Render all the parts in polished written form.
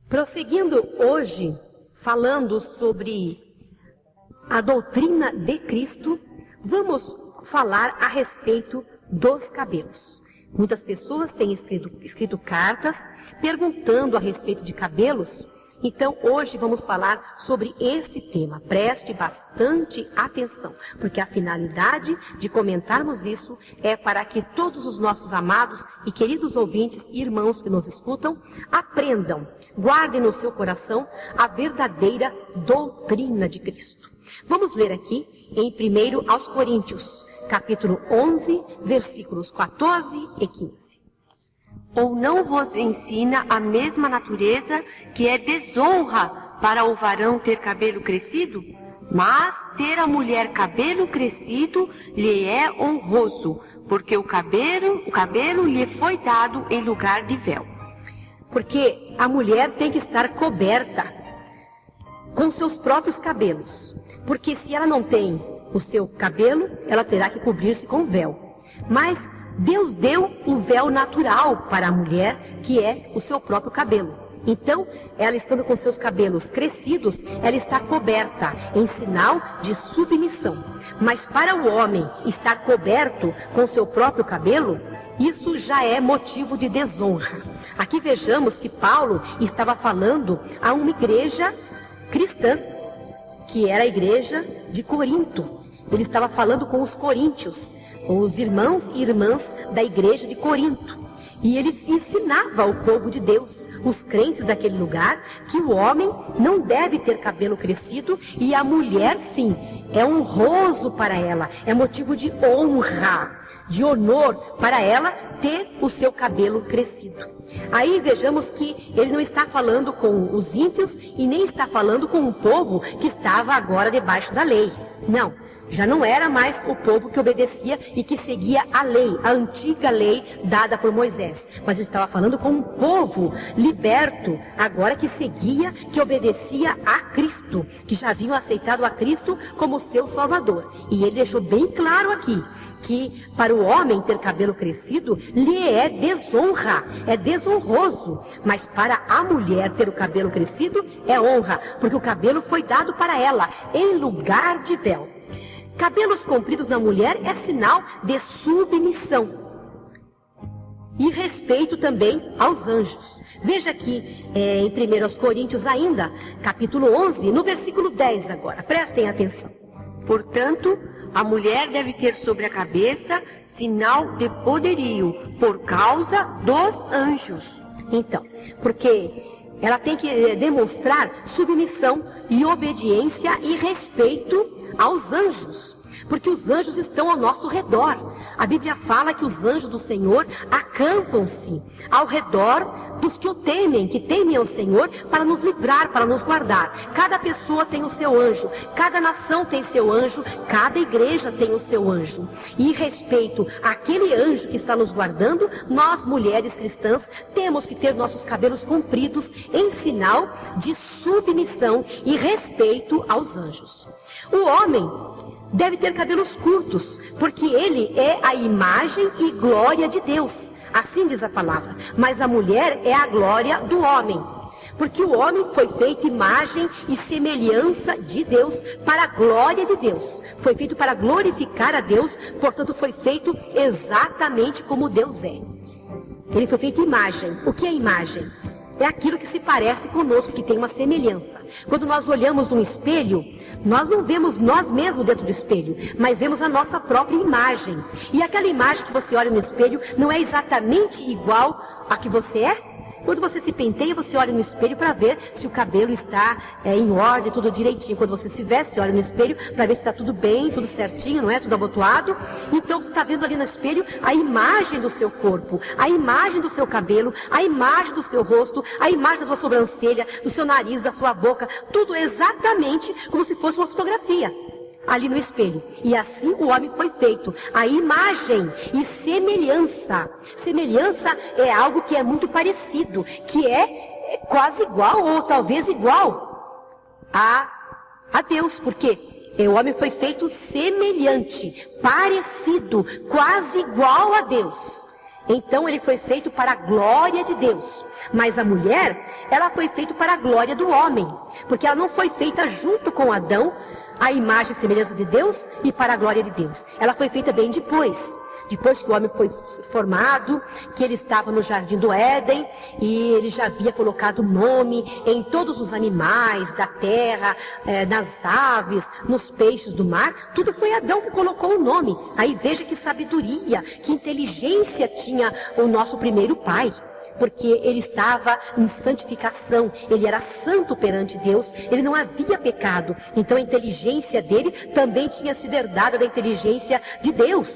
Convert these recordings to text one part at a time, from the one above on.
Prosseguindo hoje, falando sobre a doutrina de Cristo, vamos falar a respeito dos cabelos. Muitas pessoas têm escrito cartas perguntando a respeito de cabelos. Então, hoje vamos falar sobre esse tema. Preste bastante atenção, porque a finalidade de comentarmos isso é para que todos os nossos amados e queridos ouvintes e irmãos que nos escutam aprendam, guardem no seu coração a verdadeira doutrina de Cristo. Vamos ler aqui em 1 aos Coríntios, capítulo 11, versículos 14 e 15. Ou não vos ensina a mesma natureza que é desonra para o varão ter cabelo crescido? Mas ter a mulher cabelo crescido lhe é honroso, porque o cabelo lhe foi dado em lugar de véu. Porque a mulher tem que estar coberta com seus próprios cabelos. Porque se ela não tem o seu cabelo, ela terá que cobrir-se com véu. Mas Deus deu o véu natural para a mulher, que é o seu próprio cabelo. Então, ela estando com seus cabelos crescidos, ela está coberta em sinal de submissão. Mas para o homem estar coberto com seu próprio cabelo, isso já é motivo de desonra. Aqui vejamos que Paulo estava falando a uma igreja cristã, que era a igreja de Corinto. Ele estava falando com os coríntios, com os irmãos e irmãs da igreja de Corinto. E ele ensinava ao povo de Deus, os crentes daquele lugar, que o homem não deve ter cabelo crescido e a mulher, sim, é honroso para ela, é motivo de honra, de honor para ela ter o seu cabelo crescido. Aí vejamos que ele não está falando com os ímpios e nem está falando com um povo que estava agora debaixo da lei. Não. Já não era mais o povo que obedecia e que seguia a lei, a antiga lei dada por Moisés. Mas estava falando com um povo liberto, agora que seguia, que obedecia a Cristo, que já haviam aceitado a Cristo como seu Salvador. E ele deixou bem claro aqui que para o homem ter cabelo crescido lhe é desonra, é desonroso. Mas para a mulher ter o cabelo crescido é honra, porque o cabelo foi dado para ela em lugar de véu. Cabelos compridos na mulher é sinal de submissão e respeito também aos anjos. Veja aqui em 1 Coríntios ainda, capítulo 11, no versículo 10 agora. Prestem atenção. Portanto, a mulher deve ter sobre a cabeça sinal de poderio, por causa dos anjos. Então, porque ela tem que demonstrar submissão e obediência e respeito aos anjos, porque os anjos estão ao nosso redor. A Bíblia fala que os anjos do Senhor acampam-se ao redor dos que o temem, que temem ao Senhor para nos livrar, para nos guardar. Cada pessoa tem o seu anjo, cada nação tem seu anjo, cada igreja tem o seu anjo. E em respeito àquele anjo que está nos guardando, nós, mulheres cristãs, temos que ter nossos cabelos compridos em sinal de submissão e respeito aos anjos. O homem deve ter cabelos curtos, porque ele é a imagem e glória de Deus. Assim diz a palavra. Mas a mulher é a glória do homem. Porque o homem foi feito imagem e semelhança de Deus, para a glória de Deus. Foi feito para glorificar a Deus, portanto foi feito exatamente como Deus é. Ele foi feito imagem. O que é imagem? É aquilo que se parece conosco, que tem uma semelhança. Quando nós olhamos num espelho, nós não vemos nós mesmos dentro do espelho, mas vemos a nossa própria imagem. E aquela imagem que você olha no espelho não é exatamente igual a que você é? Quando você se penteia, você olha no espelho para ver se o cabelo está em ordem, tudo direitinho. Quando você se veste, você olha no espelho para ver se está tudo bem, tudo certinho, não é? Tudo abotoado. Então você está vendo ali no espelho a imagem do seu corpo, a imagem do seu cabelo, a imagem do seu rosto, a imagem da sua sobrancelha, do seu nariz, da sua boca. Tudo exatamente como se fosse uma fotografia ali no espelho. E assim o homem foi feito. A imagem e semelhança. Semelhança é algo que é muito parecido, que é quase igual ou talvez igual a Deus, porque o homem foi feito semelhante, parecido, quase igual a Deus. Então ele foi feito para a glória de Deus. Mas a mulher, ela foi feita para a glória do homem. Porque ela não foi feita junto com Adão, a imagem e semelhança de Deus e para a glória de Deus. Ela foi feita bem depois. Depois que o homem foi formado, que ele estava no jardim do Éden, e ele já havia colocado nome em todos os animais da terra, nas aves, nos peixes do mar, tudo foi Adão que colocou o nome. Aí veja que sabedoria, que inteligência tinha o nosso primeiro pai. Porque ele estava em santificação, ele era santo perante Deus, ele não havia pecado. Então a inteligência dele também tinha sido herdada da inteligência de Deus.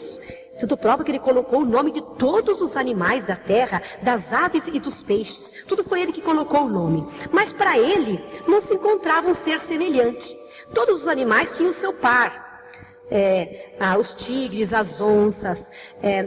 Tudo prova que ele colocou o nome de todos os animais da terra, das aves e dos peixes. Tudo foi ele que colocou o nome. Mas para ele não se encontrava um ser semelhante. Todos os animais tinham seu par. Os tigres, as onças,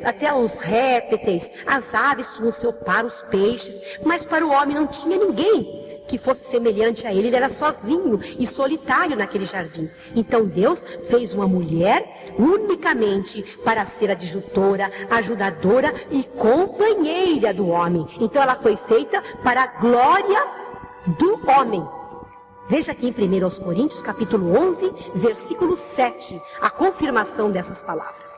até os répteis, as aves tinham seu par, os peixes, mas para o homem não tinha ninguém que fosse semelhante a ele. Ele era sozinho e solitário naquele jardim. Então Deus fez uma mulher unicamente para ser adjutora, ajudadora e companheira do homem. Então ela foi feita para a glória do homem. Veja aqui em 1 Coríntios, capítulo 11, versículo 7, a confirmação dessas palavras.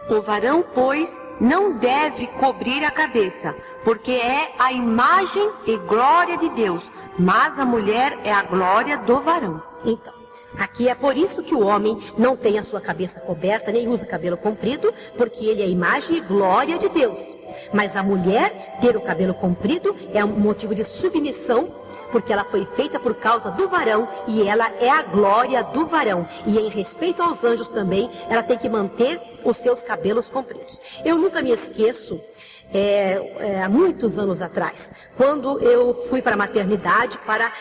O varão, pois, não deve cobrir a cabeça, porque é a imagem e glória de Deus, mas a mulher é a glória do varão. Então, aqui é por isso que o homem não tem a sua cabeça coberta, nem usa cabelo comprido, porque ele é a imagem e glória de Deus. Mas a mulher ter o cabelo comprido é um motivo de submissão, porque ela foi feita por causa do varão e ela é a glória do varão. E em respeito aos anjos também, ela tem que manter os seus cabelos compridos. Eu nunca me esqueço, há muitos anos atrás, quando eu fui para a maternidade para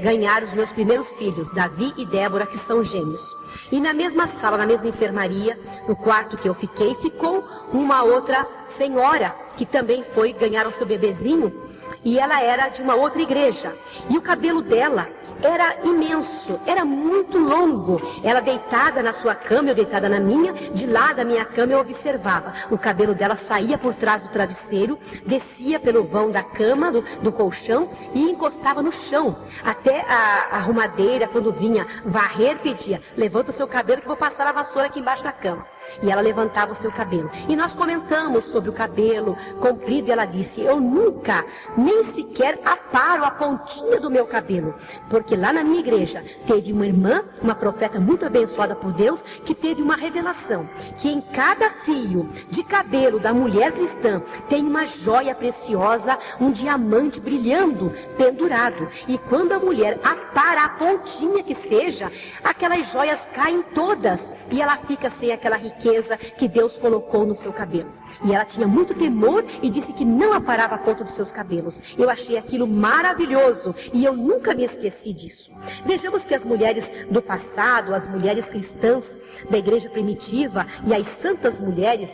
ganhar os meus primeiros filhos, Davi e Débora, que são gêmeos. E na mesma sala, na mesma enfermaria, no quarto que eu fiquei, ficou uma outra senhora que também foi ganhar o seu bebezinho. E ela era de uma outra igreja. E o cabelo dela era imenso, era muito longo. Ela deitada na sua cama, eu deitada na minha, de lá da minha cama eu observava. O cabelo dela saía por trás do travesseiro, descia pelo vão da cama, do colchão, e encostava no chão. Até a arrumadeira, quando vinha varrer, pedia: levanta o seu cabelo que eu vou passar a vassoura aqui embaixo da cama. E ela levantava o seu cabelo. E nós comentamos sobre o cabelo comprido e ela disse: eu nunca, nem sequer aparo a pontinha do meu cabelo. Porque lá na minha igreja teve uma irmã, uma profeta muito abençoada por Deus, que teve uma revelação. Que em cada fio de cabelo da mulher cristã tem uma joia preciosa, um diamante brilhando, pendurado. E quando a mulher apara a pontinha que seja, aquelas joias caem todas. E ela fica sem aquela riqueza que Deus colocou no seu cabelo. E ela tinha muito temor e disse que não aparava a ponta dos seus cabelos. Eu achei aquilo maravilhoso e eu nunca me esqueci disso. Vejamos que as mulheres do passado, as mulheres cristãs da igreja primitiva e as santas mulheres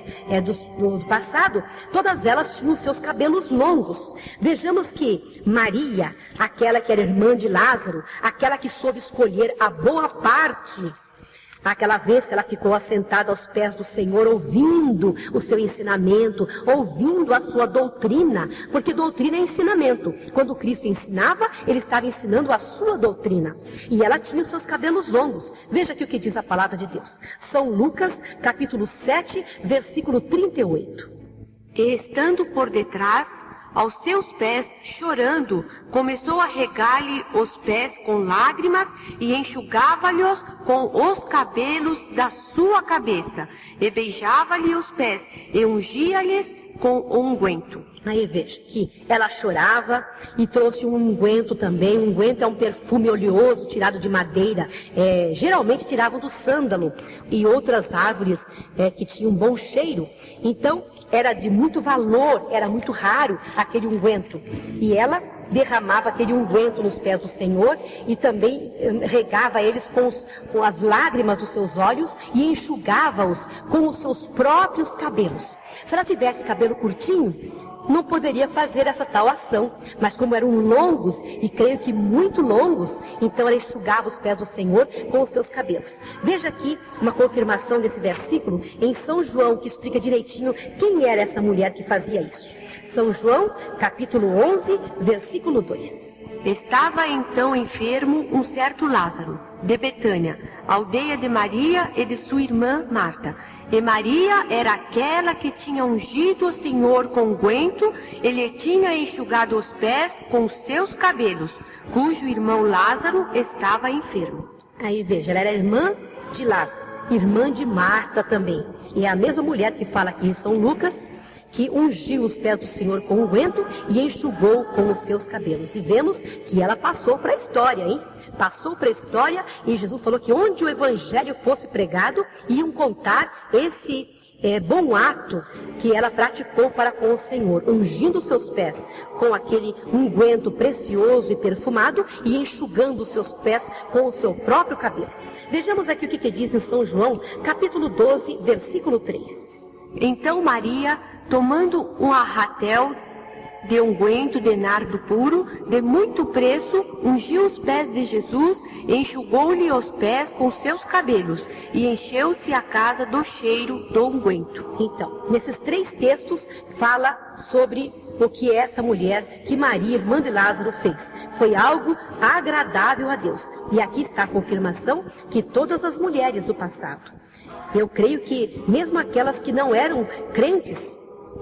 do passado, todas elas tinham seus cabelos longos. Vejamos que Maria, aquela que era irmã de Lázaro, aquela que soube escolher a boa parte, aquela vez que ela ficou assentada aos pés do Senhor, ouvindo o seu ensinamento, ouvindo a sua doutrina, porque doutrina é ensinamento. Quando Cristo ensinava, ele estava ensinando a sua doutrina. E ela tinha os seus cabelos longos. Veja aqui o que diz a palavra de Deus. São Lucas, capítulo 7, versículo 38. E estando por detrás, aos seus pés, chorando, começou a regar-lhe os pés com lágrimas e enxugava-lhes com os cabelos da sua cabeça, e beijava-lhe os pés e ungia-lhes com unguento. Aí veja que ela chorava e trouxe um unguento também. Um unguento é um perfume oleoso tirado de madeira. Geralmente tiravam do sândalo e outras árvores que tinham um bom cheiro. Então, era de muito valor, era muito raro aquele unguento. E ela derramava aquele unguento nos pés do Senhor e também regava eles com as lágrimas dos seus olhos e enxugava-os com os seus próprios cabelos. Se ela tivesse cabelo curtinho, não poderia fazer essa tal ação, mas como eram longos, e creio que muito longos, então ela enxugava os pés do Senhor com os seus cabelos. Veja aqui uma confirmação desse versículo em São João, que explica direitinho quem era essa mulher que fazia isso. São João, capítulo 11, versículo 2. Estava então enfermo um certo Lázaro, de Betânia, aldeia de Maria e de sua irmã Marta. E Maria era aquela que tinha ungido o Senhor com unguento e lhe tinha enxugado os pés com os seus cabelos, cujo irmão Lázaro estava enfermo. Aí veja, ela era irmã de Lázaro, irmã de Marta também. E é a mesma mulher que fala aqui em São Lucas, que ungiu os pés do Senhor com unguento e enxugou com os seus cabelos. E vemos que ela passou para a história, hein? Passou para a história, e Jesus falou que onde o evangelho fosse pregado, iam contar esse bom ato que ela praticou para com o Senhor, ungindo os seus pés com aquele unguento precioso e perfumado e enxugando os seus pés com o seu próprio cabelo. Vejamos aqui o que diz em São João, capítulo 12, versículo 3. Então Maria, tomando um arratel de unguento de nardo puro, de muito preço, ungiu os pés de Jesus, enxugou-lhe os pés com seus cabelos, e encheu-se a casa do cheiro do unguento. Então, nesses 3 textos, fala sobre o que essa mulher, que Maria, irmã de Lázaro, fez. Foi algo agradável a Deus. E aqui está a confirmação que todas as mulheres do passado, eu creio que mesmo aquelas que não eram crentes,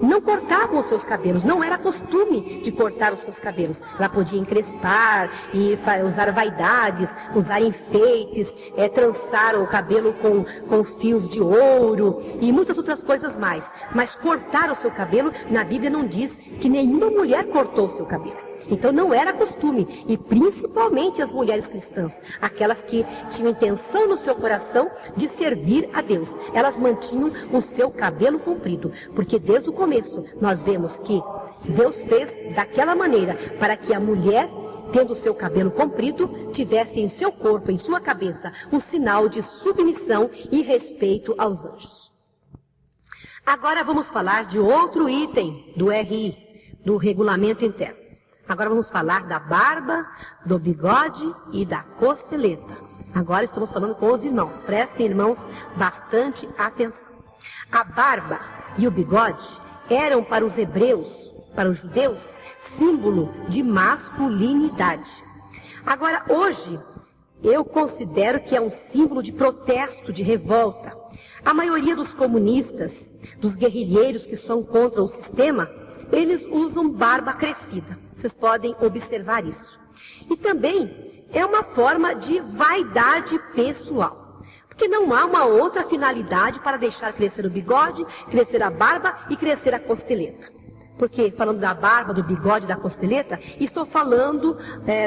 não cortavam os seus cabelos, não era costume de cortar os seus cabelos. Ela podia encrespar e usar vaidades, usar enfeites, trançar o cabelo com fios de ouro e muitas outras coisas mais. Mas cortar o seu cabelo, na Bíblia não diz que nenhuma mulher cortou o seu cabelo. Então não era costume, e principalmente as mulheres cristãs, aquelas que tinham intenção no seu coração de servir a Deus. Elas mantinham o seu cabelo comprido, porque desde o começo nós vemos que Deus fez daquela maneira para que a mulher, tendo o seu cabelo comprido, tivesse em seu corpo, em sua cabeça, um sinal de submissão e respeito aos anjos. Agora vamos falar de outro item do RI, do regulamento interno. Agora vamos falar da barba, do bigode e da costeleta. Agora estamos falando com os irmãos. Prestem, irmãos, bastante atenção. A barba e o bigode eram para os hebreus, para os judeus, símbolo de masculinidade. Agora, hoje, eu considero que é um símbolo de protesto, de revolta. A maioria dos comunistas, dos guerrilheiros que são contra o sistema, eles usam barba crescida. Vocês podem observar isso. E também é uma forma de vaidade pessoal. Porque não há uma outra finalidade para deixar crescer o bigode, crescer a barba e crescer a costeleta. Porque, falando da barba, do bigode e da costeleta, estou falando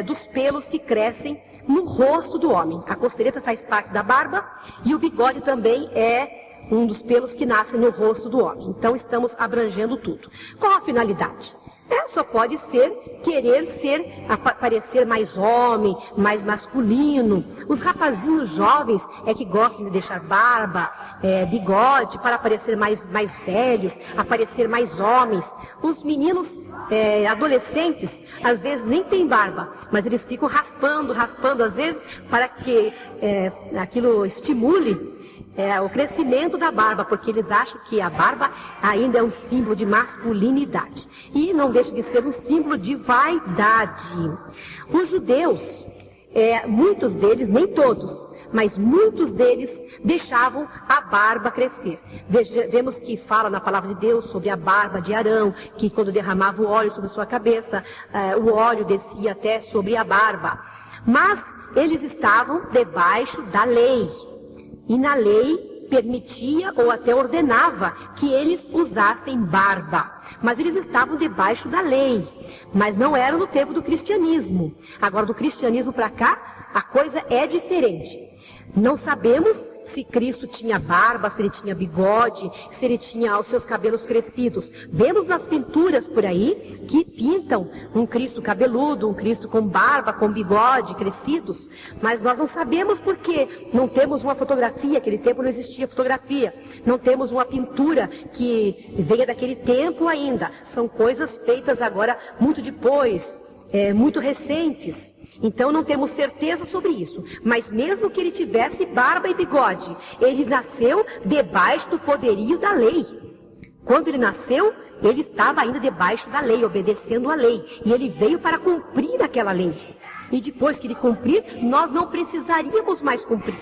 dos pelos que crescem no rosto do homem. A costeleta faz parte da barba e o bigode também é um dos pelos que nascem no rosto do homem. Então estamos abrangendo tudo. Qual a finalidade? Só pode ser querer parecer mais homem, mais masculino. Os rapazinhos jovens é que gostam de deixar barba, bigode, para parecer mais velhos, aparecer mais homens. Os meninos adolescentes, às vezes nem têm barba, mas eles ficam raspando, às vezes, para que aquilo estimule o crescimento da barba, porque eles acham que a barba ainda é um símbolo de masculinidade. E não deixa de ser um símbolo de vaidade. Os judeus, muitos deles, nem todos, mas muitos deles deixavam a barba crescer. Vemos que fala na palavra de Deus sobre a barba de Arão, que quando derramava o óleo sobre sua cabeça, o óleo descia até sobre a barba. Mas eles estavam debaixo da lei. E na lei permitia ou até ordenava que eles usassem barba. Mas eles estavam debaixo da lei. Mas não era no tempo do cristianismo. Agora, do cristianismo para cá, a coisa é diferente. Não sabemos se Cristo tinha barba, se ele tinha bigode, se ele tinha os seus cabelos crescidos. Vemos nas pinturas por aí que pintam um Cristo cabeludo, um Cristo com barba, com bigode, crescidos, mas nós não sabemos porque não temos uma fotografia. Naquele tempo não existia fotografia, não temos uma pintura que venha daquele tempo ainda. São coisas feitas agora muito depois, muito recentes. Então não temos certeza sobre isso. Mas mesmo que ele tivesse barba e bigode, ele nasceu debaixo do poderio da lei. Quando ele nasceu, ele estava ainda debaixo da lei, obedecendo a lei. E ele veio para cumprir aquela lei. E depois que ele cumprir, nós não precisaríamos mais cumprir.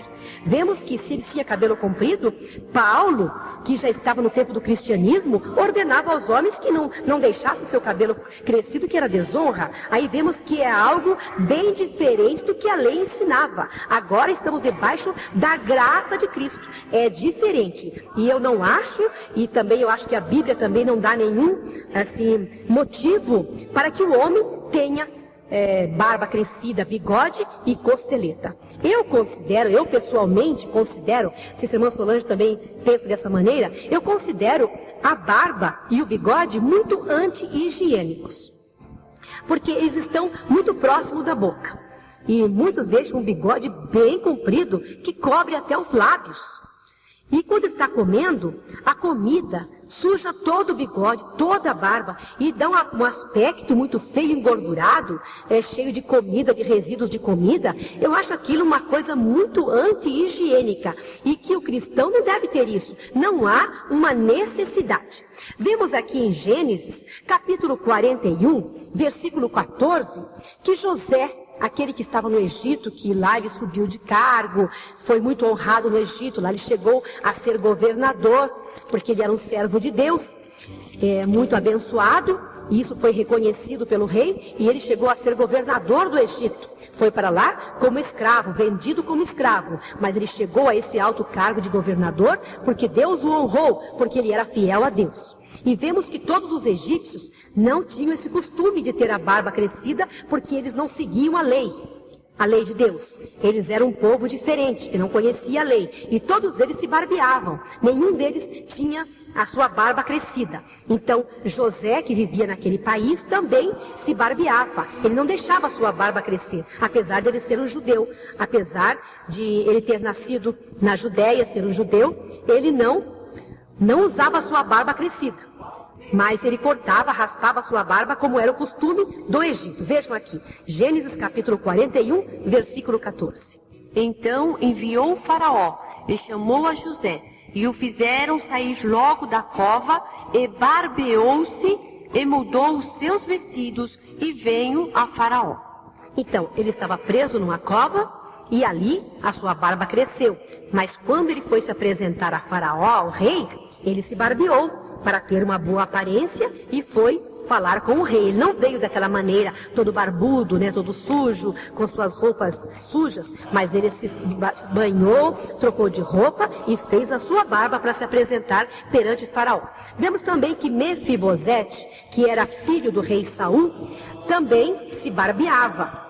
Vemos que se ele tinha cabelo comprido, Paulo, que já estava no tempo do cristianismo, ordenava aos homens que não deixassem seu cabelo crescido, que era desonra. Aí vemos que é algo bem diferente do que a lei ensinava. Agora estamos debaixo da graça de Cristo. É diferente. E eu não acho, e também eu acho que a Bíblia também não dá nenhum motivo para que o homem tenha barba crescida, bigode e costeleta. Eu pessoalmente considero, se a irmã Solange também pensa dessa maneira, eu considero a barba e o bigode muito anti-higiênicos. Porque eles estão muito próximos da boca. E muitos deixam um bigode bem comprido que cobre até os lábios. E quando está comendo, a comida suja todo o bigode, toda a barba, e dá um aspecto muito feio, engordurado, cheio de comida, de resíduos de comida. Eu acho aquilo uma coisa muito anti-higiênica, e que o cristão não deve ter isso. Não há uma necessidade. Vemos aqui em Gênesis, capítulo 41, versículo 14, que José, aquele que estava no Egito, que lá ele subiu de cargo, foi muito honrado no Egito, lá ele chegou a ser governador, porque ele era um servo de Deus, muito abençoado, e isso foi reconhecido pelo rei, e ele chegou a ser governador do Egito. Foi para lá como escravo, vendido como escravo, mas ele chegou a esse alto cargo de governador, porque Deus o honrou, porque ele era fiel a Deus. E vemos que todos os egípcios não tinham esse costume de ter a barba crescida, porque eles não seguiam a lei de Deus. Eles eram um povo diferente, que não conhecia a lei. E todos eles se barbeavam. Nenhum deles tinha a sua barba crescida. Então, José, que vivia naquele país, também se barbeava. Ele não deixava a sua barba crescer, apesar de ele ser um judeu. Apesar de ele ter nascido na Judéia, ser um judeu, ele não usava a sua barba crescida. Mas ele cortava, raspava a sua barba, como era o costume do Egito. Vejam aqui, Gênesis capítulo 41, versículo 14. Então enviou o faraó e chamou a José, e o fizeram sair logo da cova, e barbeou-se, e mudou os seus vestidos, e veio a faraó. Então, ele estava preso numa cova, e ali a sua barba cresceu. Mas quando ele foi se apresentar a faraó, ao rei, ele se barbeou para ter uma boa aparência e foi falar com o rei. Ele não veio daquela maneira, todo barbudo, todo sujo, com suas roupas sujas, mas ele se banhou, trocou de roupa e fez a sua barba para se apresentar perante Faraó. Vemos também que Mefibosete, que era filho do rei Saul, também se barbeava.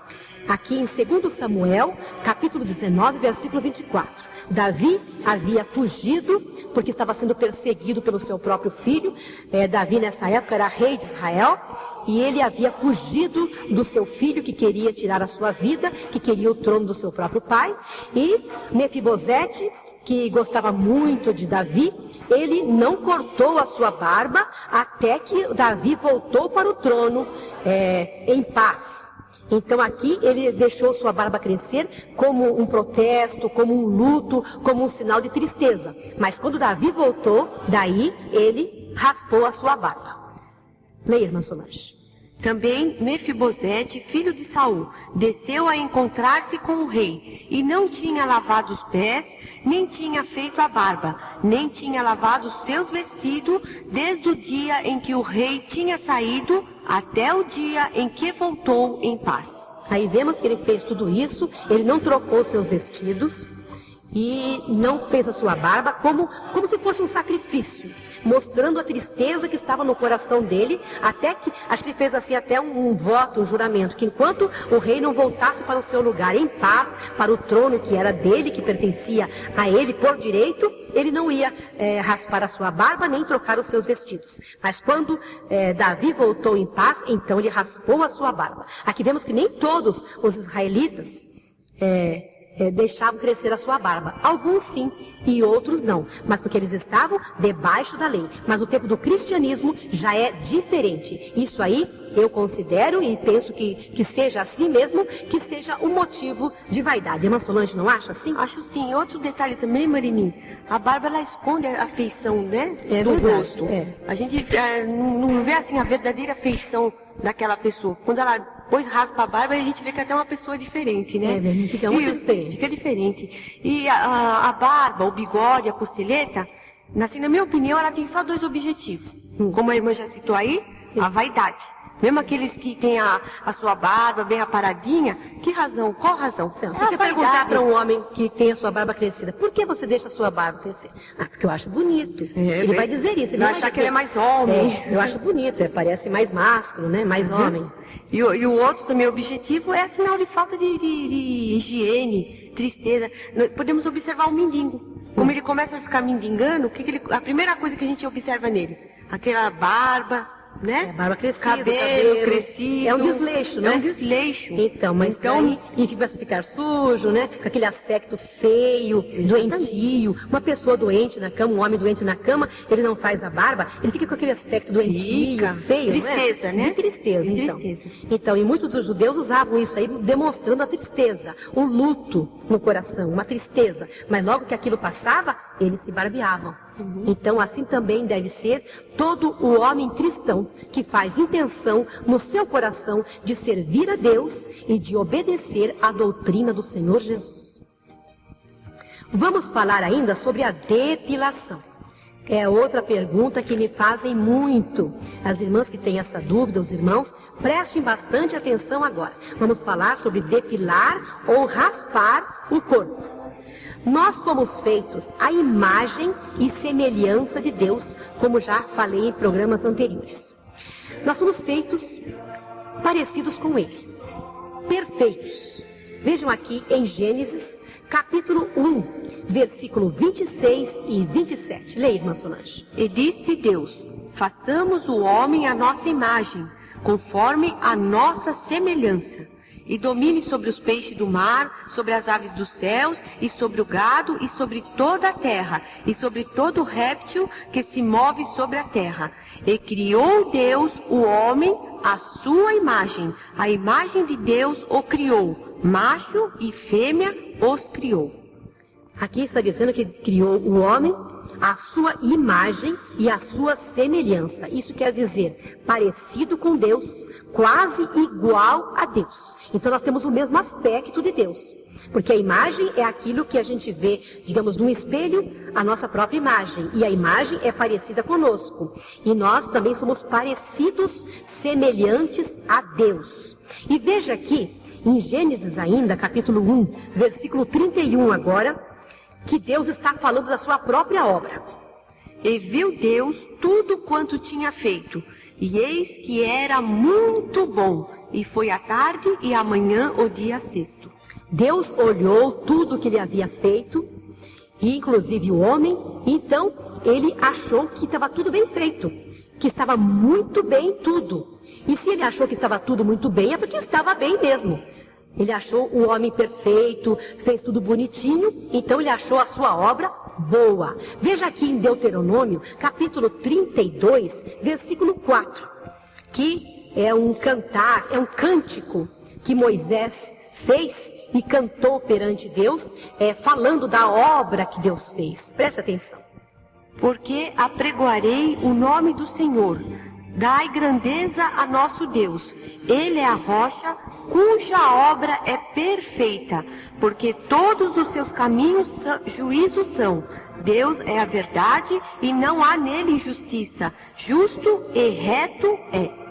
Aqui em 2 Samuel, capítulo 19, versículo 24. Davi havia fugido, porque estava sendo perseguido pelo seu próprio filho. Davi, nessa época, era rei de Israel, e ele havia fugido do seu filho, que queria tirar a sua vida, que queria o trono do seu próprio pai. E Mefibosete, que gostava muito de Davi, ele não cortou a sua barba, até que Davi voltou para o trono em paz. Então aqui ele deixou sua barba crescer como um protesto, como um luto, como um sinal de tristeza. Mas quando Davi voltou, daí ele raspou a sua barba. Leia, irmã Solange. Também Mefibosete, filho de Saul, desceu a encontrar-se com o rei, e não tinha lavado os pés, nem tinha feito a barba, nem tinha lavado os seus vestidos, desde o dia em que o rei tinha saído, até o dia em que voltou em paz. Aí vemos que ele fez tudo isso, ele não trocou seus vestidos, e não fez a sua barba como se fosse um sacrifício. mostrando a tristeza que estava no coração dele, até que, acho que ele fez assim até um voto, um juramento, que enquanto o rei não voltasse para o seu lugar em paz, para o trono que era dele, que pertencia a ele por direito, ele não ia raspar a sua barba, nem trocar os seus vestidos. Mas quando Davi voltou em paz, então ele raspou a sua barba. Aqui vemos que nem todos os israelitas deixavam crescer a sua barba. Alguns sim, e outros não. Mas porque eles estavam debaixo da lei. Mas o tempo do cristianismo já é diferente. Isso aí eu considero e penso que seja assim mesmo, que seja um motivo de vaidade. Irmã Solange, não acha assim? Acho sim. Outro detalhe também, Marinim, a barba ela esconde a feição, né? Do verdade, rosto. A gente não vê assim a verdadeira feição daquela pessoa. Quando ela depois raspa a barba, a gente vê que é até uma pessoa diferente, né? Fica muito diferente. Fica diferente. E a barba, o bigode, a costeleta, assim, na minha opinião, ela tem só dois objetivos. Como a irmã já citou aí, a vaidade. Mesmo aqueles que têm a sua barba bem aparadinha, que razão? Qual razão? Se você perguntar para um homem que tem a sua barba crescida, por que você deixa a sua barba crescer? Porque eu acho bonito. Ele vai dizer isso. Ele vai achar que ele é mais homem. Eu acho bonito, parece mais másculo, né? Mais homem. E o outro também objetivo é sinal de falta de higiene, tristeza. Podemos observar o mendigo. Como ele começa a ficar mendigando, a primeira coisa que a gente observa nele? Aquela barba, né? Barba crescida, cabelo crescido. É um desleixo, né? É um desleixo. Então, mas e vai ficar sujo, né? Com aquele aspecto feio, doentio. Uma pessoa doente na cama, um homem doente na cama, ele não faz a barba, ele fica com aquele aspecto doentio, feio, tristeza, não é? Né? De tristeza, então. E muitos dos judeus usavam isso aí, demonstrando a tristeza, o luto no coração, uma tristeza. Mas logo que aquilo passava, eles se barbeavam. Então, assim também deve ser todo o homem cristão que faz intenção no seu coração de servir a Deus e de obedecer à doutrina do Senhor Jesus. Vamos falar ainda sobre a depilação. É outra pergunta que me fazem muito. As irmãs que têm essa dúvida, os irmãos, prestem bastante atenção agora. Vamos falar sobre depilar ou raspar o corpo. Nós fomos feitos à imagem e semelhança de Deus, como já falei em programas anteriores. Nós somos feitos parecidos com Ele, perfeitos. Vejam aqui em Gênesis, capítulo 1, versículo 26 e 27. Leia, irmã Solange. E disse Deus: façamos o homem à nossa imagem, conforme a nossa semelhança. E domine sobre os peixes do mar, sobre as aves dos céus, e sobre o gado, e sobre toda a terra, e sobre todo réptil que se move sobre a terra. E criou Deus o homem à sua imagem. A imagem de Deus o criou. Macho e fêmea os criou. Aqui está dizendo que criou o homem à sua imagem e à sua semelhança. Isso quer dizer parecido com Deus, quase igual a Deus. Então nós temos o mesmo aspecto de Deus. Porque a imagem é aquilo que a gente vê, digamos, num espelho, a nossa própria imagem. E a imagem é parecida conosco. E nós também somos parecidos, semelhantes a Deus. E veja aqui, em Gênesis ainda, capítulo 1, versículo 31 agora, que Deus está falando da sua própria obra. E viu Deus tudo quanto tinha feito, e eis que era muito bom. E foi a tarde e amanhã o dia sexto. Deus olhou tudo que ele havia feito, inclusive o homem, então ele achou que estava tudo bem feito, que estava muito bem tudo. E se ele achou que estava tudo muito bem, é porque estava bem mesmo. Ele achou o homem perfeito, fez tudo bonitinho, então ele achou a sua obra boa. Veja aqui em Deuteronômio, capítulo 32, versículo 4, que é um cantar, é um cântico que Moisés fez e cantou perante Deus, falando da obra que Deus fez. Preste atenção. Porque apregoarei o nome do Senhor, dai grandeza a nosso Deus. Ele é a rocha, cuja obra é perfeita, porque todos os seus caminhos juízos são. Deus é a verdade e não há nele injustiça. Justo e reto é.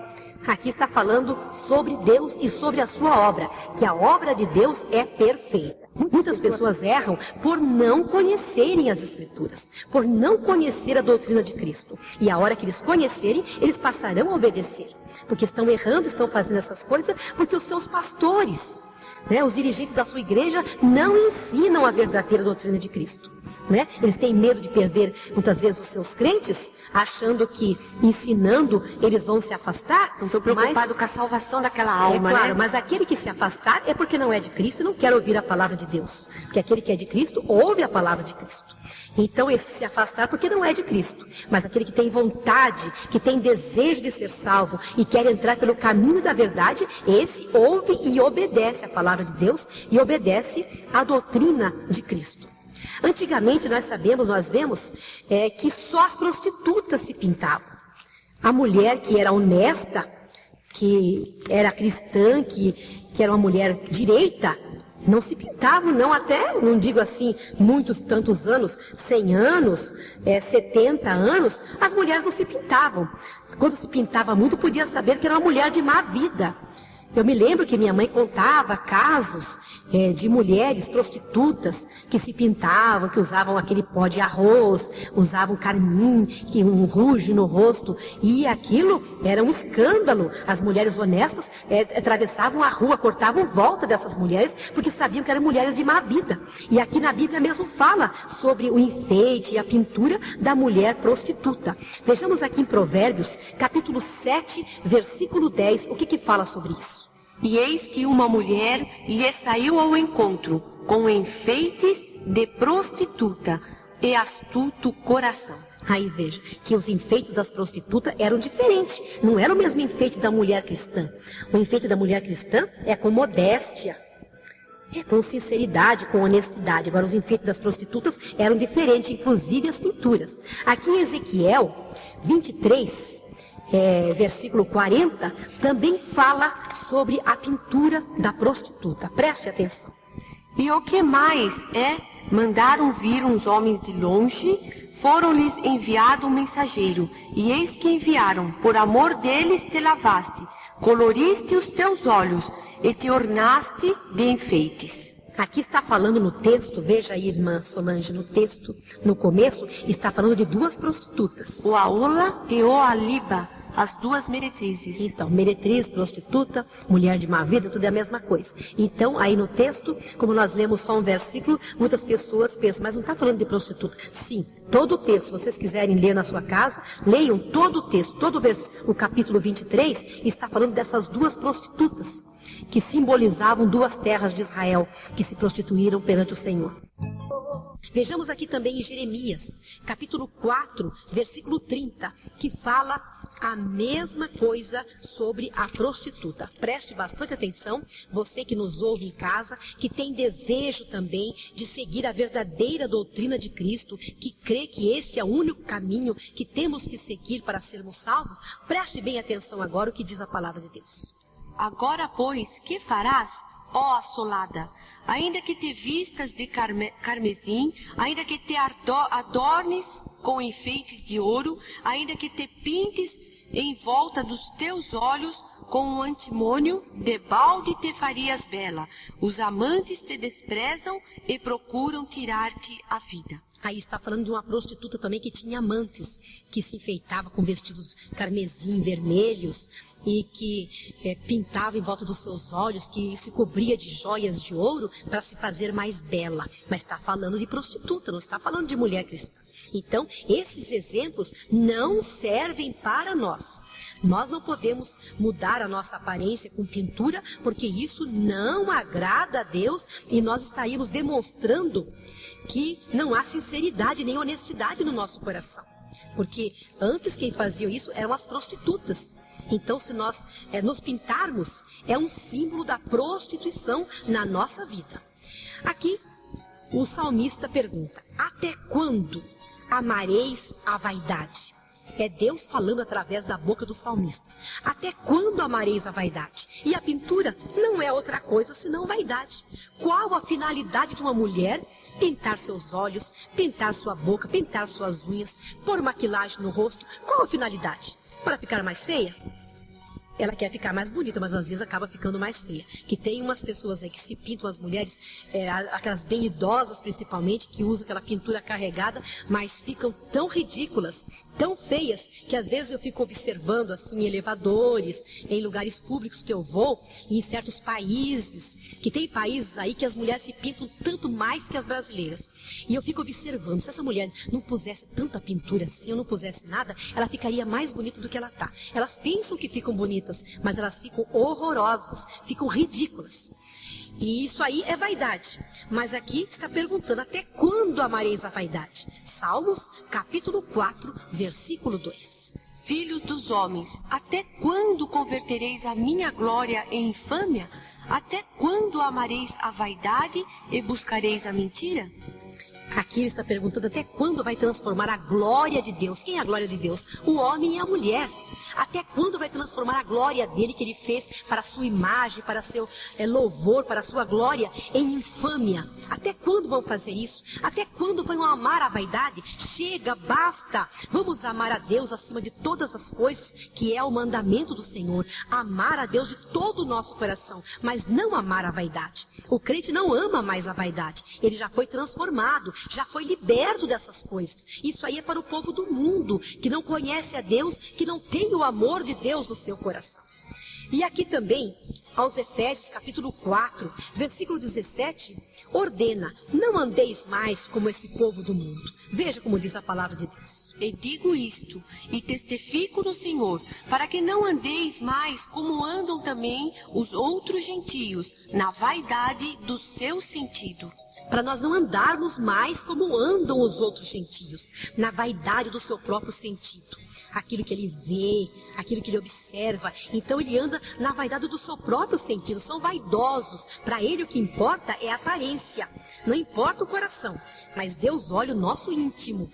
Aqui está falando sobre Deus e sobre a sua obra, que a obra de Deus é perfeita. Muitas pessoas erram por não conhecerem as Escrituras, por não conhecer a doutrina de Cristo. E a hora que eles conhecerem, eles passarão a obedecer. Porque estão errando, estão fazendo essas coisas, porque os seus pastores, os dirigentes da sua igreja, não ensinam a verdadeira doutrina de Cristo. Eles têm medo de perder, muitas vezes, os seus crentes, achando que ensinando eles vão se afastar. Não estou preocupado com a salvação daquela alma, claro, mas aquele que se afastar é porque não é de Cristo e não quer ouvir a palavra de Deus. Porque aquele que é de Cristo ouve a palavra de Cristo. Então esse se afastar porque não é de Cristo. Mas aquele que tem vontade, que tem desejo de ser salvo e quer entrar pelo caminho da verdade, esse ouve e obedece a palavra de Deus e obedece a doutrina de Cristo. Antigamente nós vemos que só as prostitutas se pintavam. A mulher que era honesta, que era cristã, que era uma mulher direita, não se pintavam, não, até, não digo assim, tantos anos, 100 anos, 70 anos, as mulheres não se pintavam. Quando se pintava muito, podia saber que era uma mulher de má vida. Eu me lembro que minha mãe contava casos de mulheres prostitutas que se pintavam, que usavam aquele pó de arroz, usavam carmim, que um ruge no rosto, e aquilo era um escândalo. As mulheres honestas atravessavam a rua, cortavam volta dessas mulheres, porque sabiam que eram mulheres de má vida. E aqui na Bíblia mesmo fala sobre o enfeite e a pintura da mulher prostituta. Vejamos aqui em Provérbios, capítulo 7, versículo 10, o que fala sobre isso? E eis que uma mulher lhe saiu ao encontro, com enfeites de prostituta e astuto coração. Aí veja, que os enfeites das prostitutas eram diferentes. Não era o mesmo enfeite da mulher cristã. O enfeite da mulher cristã é com modéstia, com sinceridade, com honestidade. Agora os enfeites das prostitutas eram diferentes, inclusive as pinturas. Aqui em Ezequiel 23... versículo 40, também fala sobre a pintura da prostituta. Preste atenção. E o que mais mandaram vir uns homens de longe, foram-lhes enviado um mensageiro, e eis que enviaram, por amor deles te lavaste, coloriste os teus olhos, e te ornaste de enfeites. Aqui está falando no texto, veja aí, irmã Solange, no texto, no começo, está falando de duas prostitutas. O Aola e o Aliba, as duas meretrizes. Então, meretriz, prostituta, mulher de má vida, tudo é a mesma coisa. Então, aí no texto, como nós lemos só um versículo, muitas pessoas pensam, mas não está falando de prostituta. Sim, todo o texto, se vocês quiserem ler na sua casa, leiam todo o texto, o capítulo 23, está falando dessas duas prostitutas, que simbolizavam duas terras de Israel, que se prostituíram perante o Senhor. Vejamos aqui também em Jeremias, capítulo 4, versículo 30, que fala a mesma coisa sobre a prostituta. Preste bastante atenção, você que nos ouve em casa, que tem desejo também de seguir a verdadeira doutrina de Cristo, que crê que esse é o único caminho que temos que seguir para sermos salvos, preste bem atenção agora o que diz a palavra de Deus. Agora, pois, que farás, ó assolada? Ainda que te vistas de carmesim, ainda que te adornes com enfeites de ouro, ainda que te pintes em volta dos teus olhos com um antimônio, debalde te farias bela. Os amantes te desprezam e procuram tirar-te a vida. Aí está falando de uma prostituta também que tinha amantes, que se enfeitava com vestidos carmesim, vermelhos, e que pintava em volta dos seus olhos, que se cobria de joias de ouro para se fazer mais bela. Mas está falando de prostituta, não está falando de mulher cristã. Então, esses exemplos não servem para nós. Nós não podemos mudar a nossa aparência com pintura, porque isso não agrada a Deus e nós estaríamos demonstrando que não há sinceridade nem honestidade no nosso coração. Porque antes quem fazia isso eram as prostitutas. Então, se nós nos pintarmos, é um símbolo da prostituição na nossa vida. Aqui, o salmista pergunta, até quando amareis a vaidade? É Deus falando através da boca do salmista. Até quando amareis a vaidade? E a pintura não é outra coisa senão vaidade. Qual a finalidade de uma mulher pintar seus olhos, pintar sua boca, pintar suas unhas, pôr maquilagem no rosto? Qual a finalidade? Para ficar mais feia? ela quer ficar mais bonita, mas às vezes acaba ficando mais feia. Que tem umas pessoas aí que se pintam, as mulheres, aquelas bem idosas principalmente, que usam aquela pintura carregada, mas ficam tão ridículas, tão feias, que às vezes eu fico observando assim em elevadores, em lugares públicos que eu vou, e em certos países, que tem países aí que as mulheres se pintam tanto mais que as brasileiras. E eu fico observando, se essa mulher não pusesse tanta pintura assim, ou não pusesse nada, ela ficaria mais bonita do que ela está. Elas pensam que ficam bonitas, mas elas ficam horrorosas, ficam ridículas. E isso aí é vaidade. Mas aqui está perguntando, até quando amareis a vaidade? Salmos, capítulo 4, versículo 2. Filhos dos homens, até quando convertereis a minha glória em infâmia? Até quando amareis a vaidade e buscareis a mentira? Aqui ele está perguntando até quando vai transformar a glória de Deus. Quem é a glória de Deus? O homem e a mulher. Até quando vai transformar a glória dele que ele fez para a sua imagem, para seu louvor, para a sua glória, em infâmia? Até quando vão fazer isso? Até quando vão amar a vaidade? Chega, basta! Vamos amar a Deus acima de todas as coisas, que é o mandamento do Senhor. Amar a Deus de todo o nosso coração, mas não amar a vaidade. O crente não ama mais a vaidade. Ele já foi transformado, já foi liberto dessas coisas. Isso aí é para o povo do mundo, que não conhece a Deus, que não tem o amor de Deus no seu coração. E aqui também, aos Efésios, capítulo 4, versículo 17, ordena, não andeis mais como esse povo do mundo. Veja como diz a palavra de Deus. E digo isto, e testifico no Senhor, para que não andeis mais como andam também os outros gentios, na vaidade do seu sentido. Para nós não andarmos mais como andam os outros gentios, na vaidade do seu próprio sentido. Aquilo que ele vê, aquilo que ele observa. Então ele anda na vaidade do seu próprio sentido. São vaidosos. Para ele o que importa é a aparência. Não importa o coração. Mas Deus olha o nosso íntimo.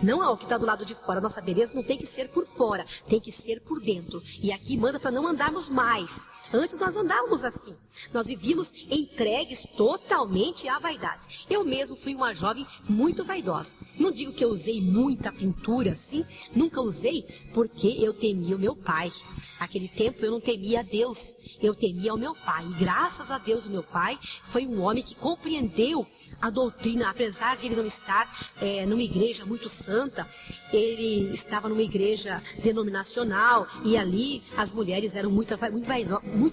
Não é o que está do lado de fora. Nossa beleza não tem que ser por fora. Tem que ser por dentro. E aqui manda para não andarmos mais. Antes nós andávamos assim. Nós vivíamos entregues totalmente à vaidade. Eu mesmo fui uma jovem muito vaidosa. Não digo que eu usei muita pintura assim. Nunca usei porque eu temia o meu pai. Naquele tempo eu não temia a Deus. Eu temia o meu pai. E graças a Deus o meu pai foi um homem que compreendeu a doutrina. Apesar de ele não estar numa igreja muito santa, ele estava numa igreja denominacional. E ali as mulheres eram muito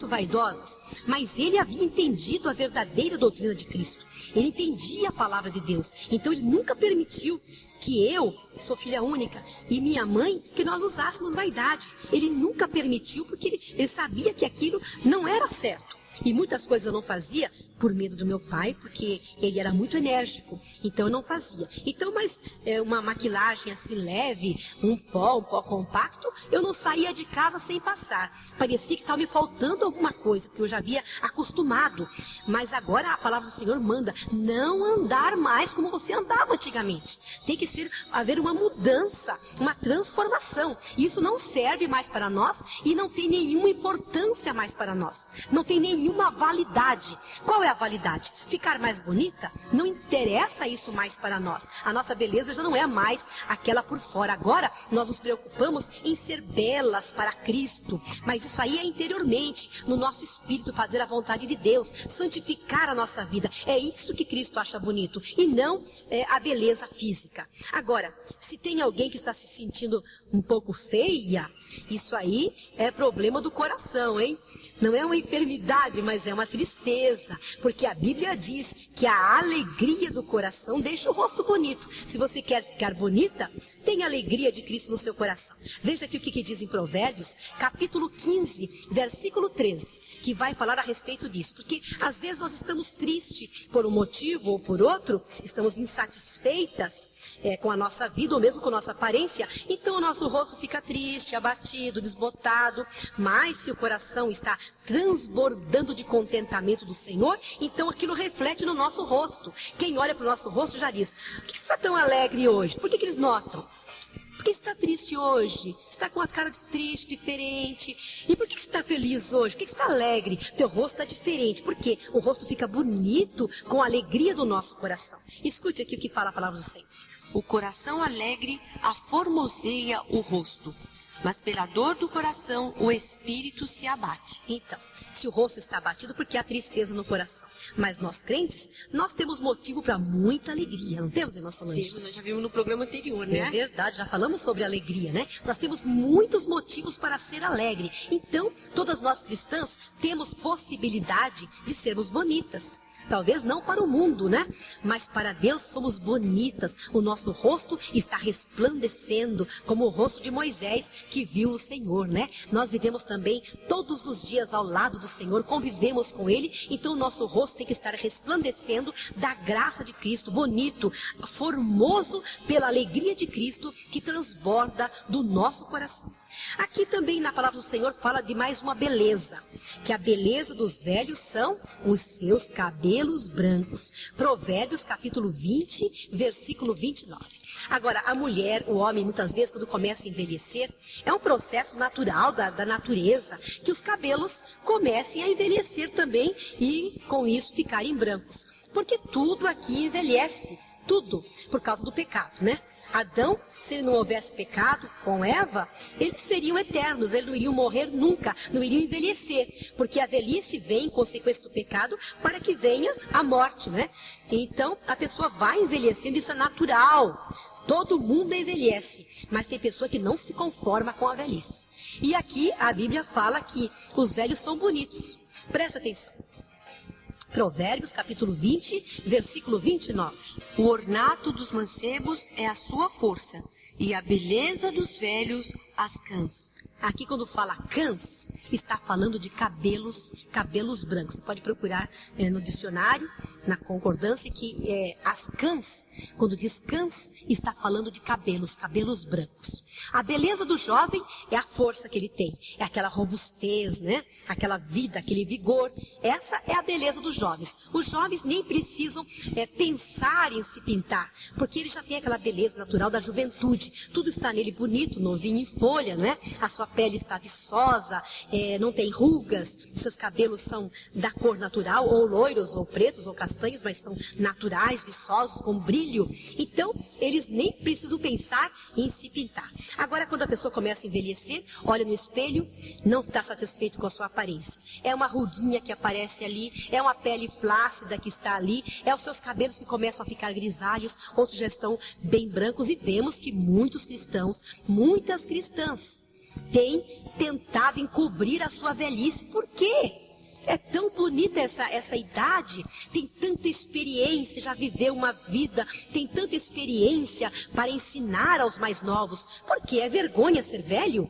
vaidosas. Mas ele havia entendido a verdadeira doutrina de Cristo. Ele entendia a palavra de Deus. Então ele nunca permitiu que eu, sou filha única, e minha mãe, que nós usássemos vaidade. Ele nunca permitiu porque ele sabia que aquilo não era certo. E muitas coisas eu não fazia por medo do meu pai, porque ele era muito enérgico. Então eu não fazia. Então, mas uma maquilagem assim leve, um pó compacto, eu não saía de casa sem passar. Parecia que estava me faltando alguma coisa, porque eu já havia acostumado. Mas agora a palavra do Senhor manda não andar mais como você andava antigamente. Tem que haver uma mudança, uma transformação. Isso não serve mais para nós e não tem nenhuma importância mais para nós. Não tem nenhuma validade. Qual é a validade? Ficar mais bonita? Não interessa isso mais para nós. A nossa beleza já não é mais aquela por fora. Agora nós nos preocupamos em ser belas para Cristo. Mas isso aí é interiormente, no nosso espírito, fazer a vontade de Deus, santificar a nossa vida. É isso que Cristo acha bonito e não a beleza física. Agora, se tem alguém que está se sentindo um pouco feia, isso aí é problema do coração, hein? Não é uma enfermidade, mas é uma tristeza. Porque a Bíblia diz que a alegria do coração deixa o rosto bonito. Se você quer ficar bonita, tenha a alegria de Cristo no seu coração. Veja aqui o que diz em Provérbios, capítulo 15, versículo 13. Que vai falar a respeito disso. Porque às vezes nós estamos tristes por um motivo ou por outro, estamos insatisfeitas com a nossa vida ou mesmo com a nossa aparência, então o nosso rosto fica triste, abatido, desbotado. Mas se o coração está transbordando de contentamento do Senhor, então aquilo reflete no nosso rosto. Quem olha para o nosso rosto já diz, por que você está tão alegre hoje? Por que eles notam? Por que está triste hoje? Está com a cara triste, diferente. E por que você está feliz hoje? Por que você está alegre? Teu rosto está diferente. Por quê? O rosto fica bonito com a alegria do nosso coração. Escute aqui o que fala a palavra do Senhor. O coração alegre aformoseia o rosto. mas pela dor do coração o espírito se abate. Então, se o rosto está abatido, porque há tristeza no coração. Mas nós crentes, nós temos motivo para muita alegria, não temos, irmã Solange? Temos, nós já vimos no programa anterior, né? É verdade, já falamos sobre alegria, né? Nós temos muitos motivos para ser alegre. Então, todas nós cristãs temos possibilidade de sermos bonitas. Talvez não para o mundo, né? Mas para Deus somos bonitas. O nosso rosto está resplandecendo, como o rosto de Moisés que viu o Senhor, né? Nós vivemos também todos os dias ao lado do Senhor, convivemos com Ele. Então o nosso rosto tem que estar resplandecendo da graça de Cristo, bonito, formoso pela alegria de Cristo que transborda do nosso coração. Aqui também na palavra do Senhor fala de mais uma beleza, que a beleza dos velhos são os seus cabelos brancos. Provérbios capítulo 20, versículo 29. Agora, a mulher, o homem, muitas vezes, quando começa a envelhecer, é um processo natural da natureza, que os cabelos comecem a envelhecer também e, com isso, ficarem brancos. Porque tudo aqui envelhece, tudo, por causa do pecado, né? Adão, se ele não houvesse pecado com Eva, eles seriam eternos, eles não iriam morrer nunca, não iriam envelhecer, porque a velhice vem em consequência do pecado para que venha a morte, né? Então, a pessoa vai envelhecendo, isso é natural. Todo mundo envelhece, mas tem pessoa que não se conforma com a velhice. E aqui a Bíblia fala que os velhos são bonitos. Presta atenção. Provérbios, capítulo 20, versículo 29. O ornato dos mancebos é a sua força, e a beleza dos velhos as cãs. Aqui quando fala cãs, está falando de cabelos brancos. Você pode procurar no dicionário, na concordância, que as cãs, quando diz cãs, está falando de cabelos brancos. A beleza do jovem é a força que ele tem, é aquela robustez, né? Aquela vida, aquele vigor. Essa é a beleza dos jovens. Os jovens nem precisam pensar em se pintar, porque ele já tem aquela beleza natural da juventude. Tudo está nele bonito, novinho em folha, não é? A sua pele está viçosa, não tem rugas, seus cabelos são da cor natural, ou loiros, ou pretos, ou castanhos, mas são naturais, viçosos, com brilho. Então, eles nem precisam pensar em se pintar. Agora, quando a pessoa começa a envelhecer, olha no espelho, não está satisfeito com a sua aparência. É uma ruguinha que aparece ali, é uma pele flácida que está ali, é os seus cabelos que começam a ficar grisalhos, outros já estão bem brancos, e vemos que muitos cristãos, muitas cristãs, têm tentado encobrir a sua velhice. Por quê? É tão bonita essa idade, tem tanta experiência, já viveu uma vida, tem tanta experiência para ensinar aos mais novos. Por quê? É vergonha ser velho?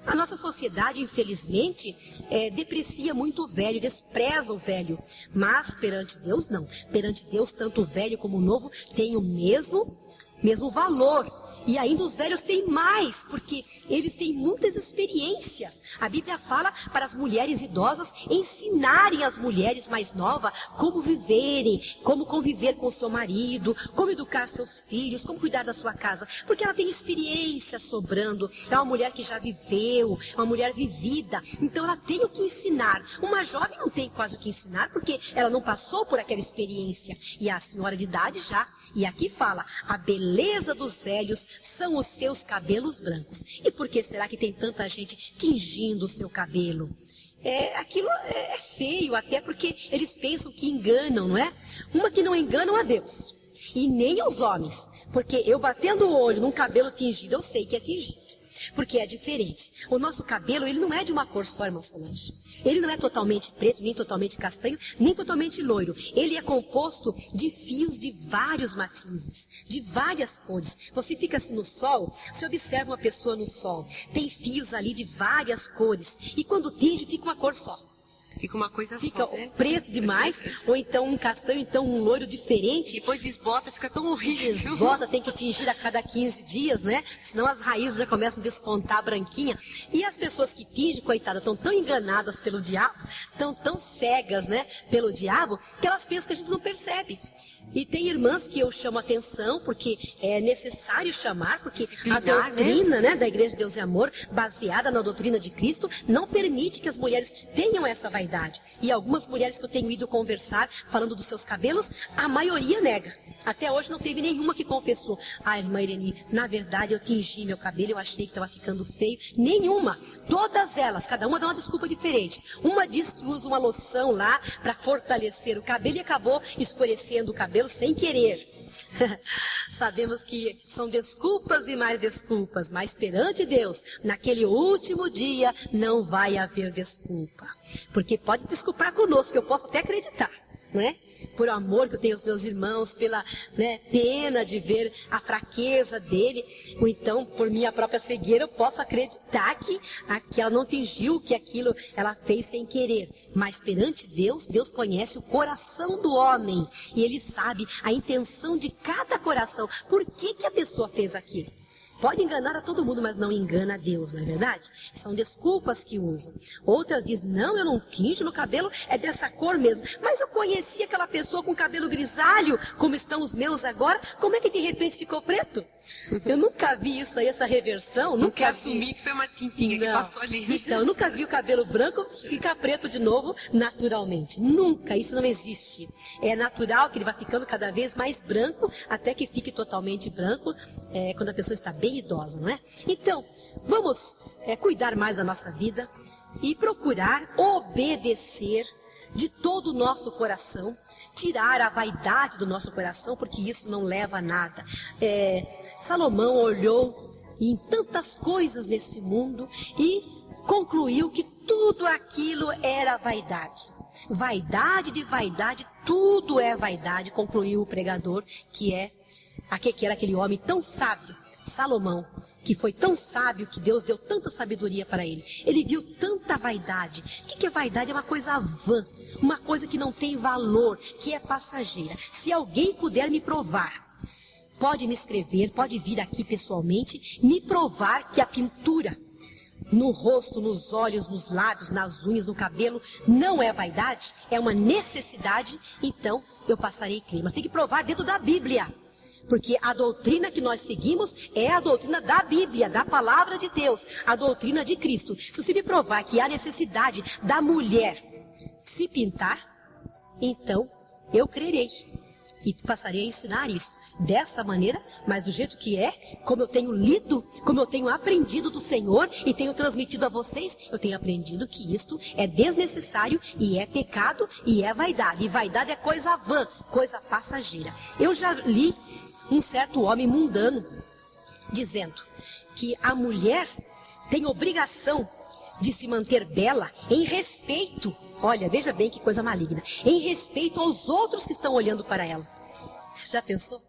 A nossa sociedade, infelizmente, deprecia muito o velho, despreza o velho. Mas perante Deus, não. Perante Deus, tanto o velho como o novo têm o mesmo valor. E ainda os velhos têm mais, porque eles têm muitas experiências. A Bíblia fala para as mulheres idosas ensinarem as mulheres mais novas como viverem, como conviver com o seu marido, como educar seus filhos, como cuidar da sua casa. Porque ela tem experiência sobrando, é uma mulher que já viveu, é uma mulher vivida. Então ela tem o que ensinar. Uma jovem não tem quase o que ensinar, porque ela não passou por aquela experiência. E a senhora de idade já. E aqui fala, a beleza dos velhos são os seus cabelos brancos. E por que será que tem tanta gente tingindo o seu cabelo? Aquilo é feio, até porque eles pensam que enganam, não é? Uma que não enganam a Deus, e nem aos homens. Porque eu batendo o olho num cabelo tingido, eu sei que é tingido. Porque é diferente. O nosso cabelo, ele não é de uma cor só, irmã Solange. Ele não é totalmente preto, nem totalmente castanho, nem totalmente loiro. Ele é composto de fios de vários matizes, de várias cores. Você fica assim no sol, você observa uma pessoa no sol, tem fios ali de várias cores. E quando tinge, fica uma cor só. Fica uma coisa fica só, né? Preto demais, ou então um castanho, então um loiro diferente. Depois desbota, fica tão horrível. Desbota, tem que tingir a cada 15 dias, né? Senão as raízes já começam a despontar branquinha. E as pessoas que tingem, coitadas, estão tão enganadas pelo diabo, estão tão cegas, né, pelo diabo, que elas pensam que a gente não percebe. E tem irmãs que eu chamo atenção, porque é necessário chamar, porque a doutrina, né, da Igreja de Deus e Amor, baseada na doutrina de Cristo, não permite que as mulheres tenham essa vaidade. vaidade. E algumas mulheres que eu tenho ido conversar, falando dos seus cabelos, a maioria nega. Até hoje não teve nenhuma que confessou. Ah, irmã Irene, na verdade eu tingi meu cabelo, eu achei que estava ficando feio. Nenhuma. Todas elas, cada uma dá uma desculpa diferente. Uma diz que usa uma loção lá para fortalecer o cabelo e acabou escurecendo o cabelo sem querer. Sabemos que são desculpas e mais desculpas, mas perante Deus, naquele último dia, não vai haver desculpa. Porque pode desculpar conosco, que eu posso até acreditar, né? Por amor que eu tenho aos meus irmãos, pela pena de ver a fraqueza dele, ou então por minha própria cegueira eu posso acreditar que ela não fingiu, que aquilo ela fez sem querer. Mas perante Deus, Deus conhece o coração do homem e Ele sabe a intenção de cada coração. Por que a pessoa fez aquilo? Pode enganar a todo mundo, mas não engana a Deus, não é verdade? São desculpas que usam. Outras dizem, não, eu não tinjo, meu cabelo é dessa cor mesmo. Mas eu conheci aquela pessoa com cabelo grisalho, como estão os meus agora, como é que de repente ficou preto? Eu nunca vi isso aí, essa reversão. Não quer assumir que foi uma tintinha que passou ali. Então, eu nunca vi o cabelo branco ficar preto de novo naturalmente. Nunca, isso não existe. É natural que ele vá ficando cada vez mais branco, até que fique totalmente branco, quando a pessoa está bem idosa, não é? Então, vamos cuidar mais da nossa vida e procurar obedecer de todo o nosso coração, tirar a vaidade do nosso coração, porque isso não leva a nada. Salomão olhou em tantas coisas nesse mundo e concluiu que tudo aquilo era vaidade. Vaidade de vaidade, tudo é vaidade, concluiu o pregador, que era aquele homem tão sábio, Salomão, que foi tão sábio que Deus deu tanta sabedoria para ele. Ele viu tanta vaidade. O que é vaidade? É uma coisa vã, uma coisa que não tem valor, que é passageira. Se alguém puder me provar, pode me escrever, pode vir aqui pessoalmente, me provar que a pintura no rosto, nos olhos, nos lábios, nas unhas, no cabelo, não é vaidade, é uma necessidade, então eu passarei crime. Mas tem que provar dentro da Bíblia. Porque a doutrina que nós seguimos é a doutrina da Bíblia, da palavra de Deus, a doutrina de Cristo. Se você me provar que há necessidade da mulher se pintar, então eu crerei e passarei a ensinar isso. Dessa maneira, mas do jeito que é, como eu tenho lido, como eu tenho aprendido do Senhor e tenho transmitido a vocês, eu tenho aprendido que isto é desnecessário e é pecado e é vaidade. E vaidade é coisa vã, coisa passageira. Eu já li um certo homem mundano dizendo que a mulher tem obrigação de se manter bela em respeito, olha, veja bem que coisa maligna, em respeito aos outros que estão olhando para ela. Já pensou?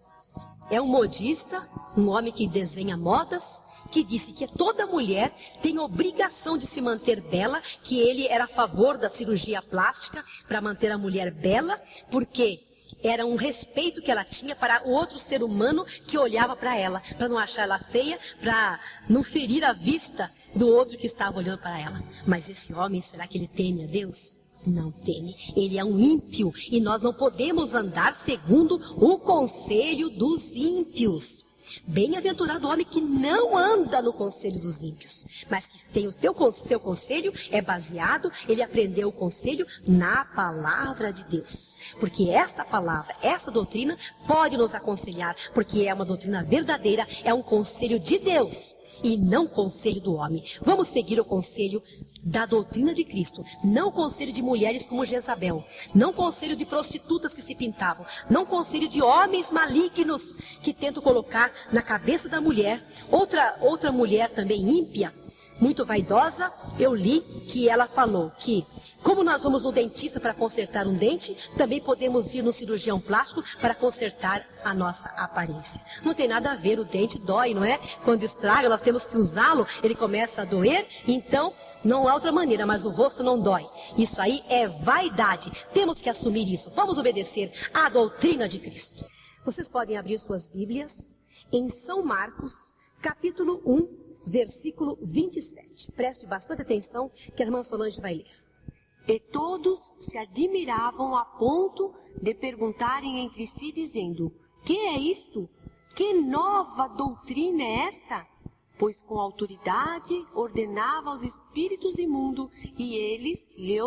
É um modista, um homem que desenha modas, que disse que toda mulher tem obrigação de se manter bela, que ele era a favor da cirurgia plástica para manter a mulher bela, porque era um respeito que ela tinha para o outro ser humano que olhava para ela, para não achar ela feia, para não ferir a vista do outro que estava olhando para ela. Mas esse homem, será que ele teme a Deus? Não teme, ele é um ímpio e nós não podemos andar segundo o conselho dos ímpios. Bem-aventurado o homem que não anda no conselho dos ímpios, mas que tem o seu conselho é baseado, ele aprendeu o conselho na palavra de Deus. Porque esta palavra, essa doutrina pode nos aconselhar, porque é uma doutrina verdadeira, é um conselho de Deus e não conselho do homem. Vamos seguir o conselho da doutrina de Cristo, não o conselho de mulheres como Jezabel, não o conselho de prostitutas que se pintavam, não o conselho de homens malignos que tentam colocar na cabeça da mulher. Outra mulher também ímpia, muito vaidosa, eu li que ela falou que, como nós vamos no dentista para consertar um dente, também podemos ir no cirurgião plástico para consertar a nossa aparência. Não tem nada a ver, o dente dói, não é? Quando estraga, nós temos que usá-lo, ele começa a doer, então não há outra maneira, mas o rosto não dói. Isso aí é vaidade, temos que assumir isso, vamos obedecer à doutrina de Cristo. Vocês podem abrir suas Bíblias em São Marcos, capítulo 1, versículo 27. Preste bastante atenção que a irmã Solange vai ler. E todos se admiravam a ponto de perguntarem entre si, dizendo: que é isto? Que nova doutrina é esta? pois com autoridade ordenava aos espíritos imundos e eles lhe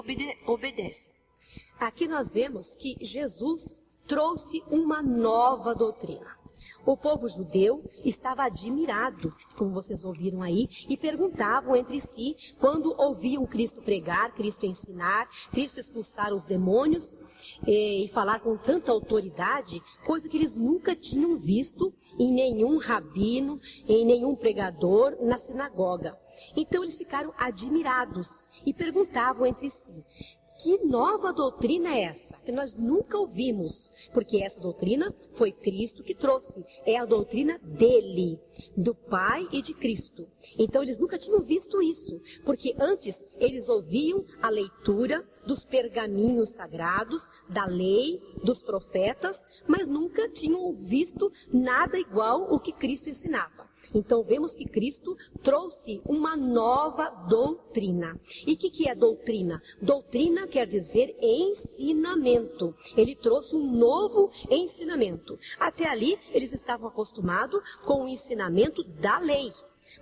obedecem. Aqui nós vemos que Jesus trouxe uma nova doutrina. O povo judeu estava admirado, como vocês ouviram aí, e perguntavam entre si, quando ouviam Cristo pregar, Cristo ensinar, Cristo expulsar os demônios e falar com tanta autoridade, coisa que eles nunca tinham visto em nenhum rabino, em nenhum pregador na sinagoga. Então eles ficaram admirados e perguntavam entre si: que nova doutrina é essa? Que nós nunca ouvimos, porque essa doutrina foi Cristo que trouxe. É a doutrina dele, do Pai e de Cristo. Então eles nunca tinham visto isso, porque antes eles ouviam a leitura dos pergaminhos sagrados, da lei, dos profetas, mas nunca tinham visto nada igual o que Cristo ensinava. Então vemos que Cristo trouxe uma nova doutrina. E o que é doutrina? Doutrina quer dizer ensinamento. Ele trouxe um novo ensinamento. Até ali eles estavam acostumados com o ensinamento da lei.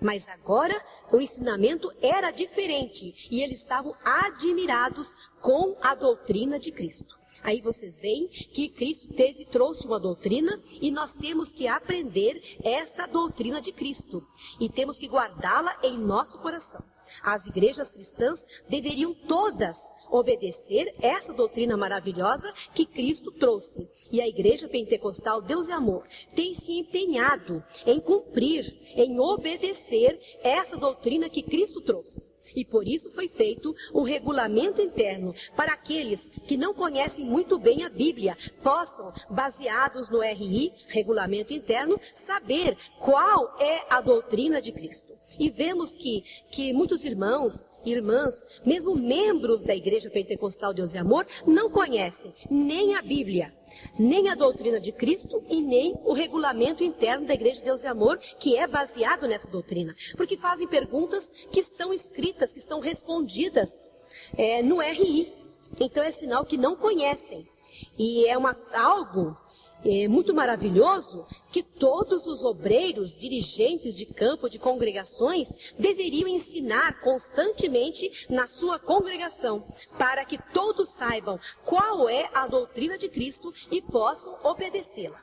Mas agora o ensinamento era diferente e eles estavam admirados com a doutrina de Cristo. Aí vocês veem que Cristo trouxe uma doutrina e nós temos que aprender essa doutrina de Cristo. E temos que guardá-la em nosso coração. As igrejas cristãs deveriam todas obedecer essa doutrina maravilhosa que Cristo trouxe. E a Igreja Pentecostal Deus e Amor tem se empenhado em cumprir, em obedecer essa doutrina que Cristo trouxe. E por isso foi feito um regulamento interno para aqueles que não conhecem muito bem a Bíblia, possam, baseados no RI, regulamento interno, saber qual é a doutrina de Cristo. E vemos que muitos irmãos, irmãs, mesmo membros da Igreja Pentecostal Deus e Amor, não conhecem nem a Bíblia, nem a doutrina de Cristo e nem o regulamento interno da Igreja Deus e Amor, que é baseado nessa doutrina. Porque fazem perguntas que estão escritas, que estão respondidas no RI. Então é sinal que não conhecem. E é algo muito maravilhoso que todos os obreiros, dirigentes de campo, de congregações, deveriam ensinar constantemente na sua congregação, para que todos saibam qual é a doutrina de Cristo e possam obedecê-la.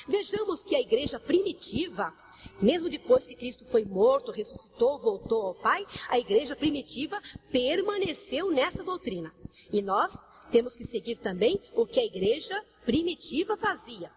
Vejamos que a igreja primitiva, mesmo depois que Cristo foi morto, ressuscitou, voltou ao Pai, a igreja primitiva permaneceu nessa doutrina. E nós temos que seguir também o que a igreja primitiva fazia.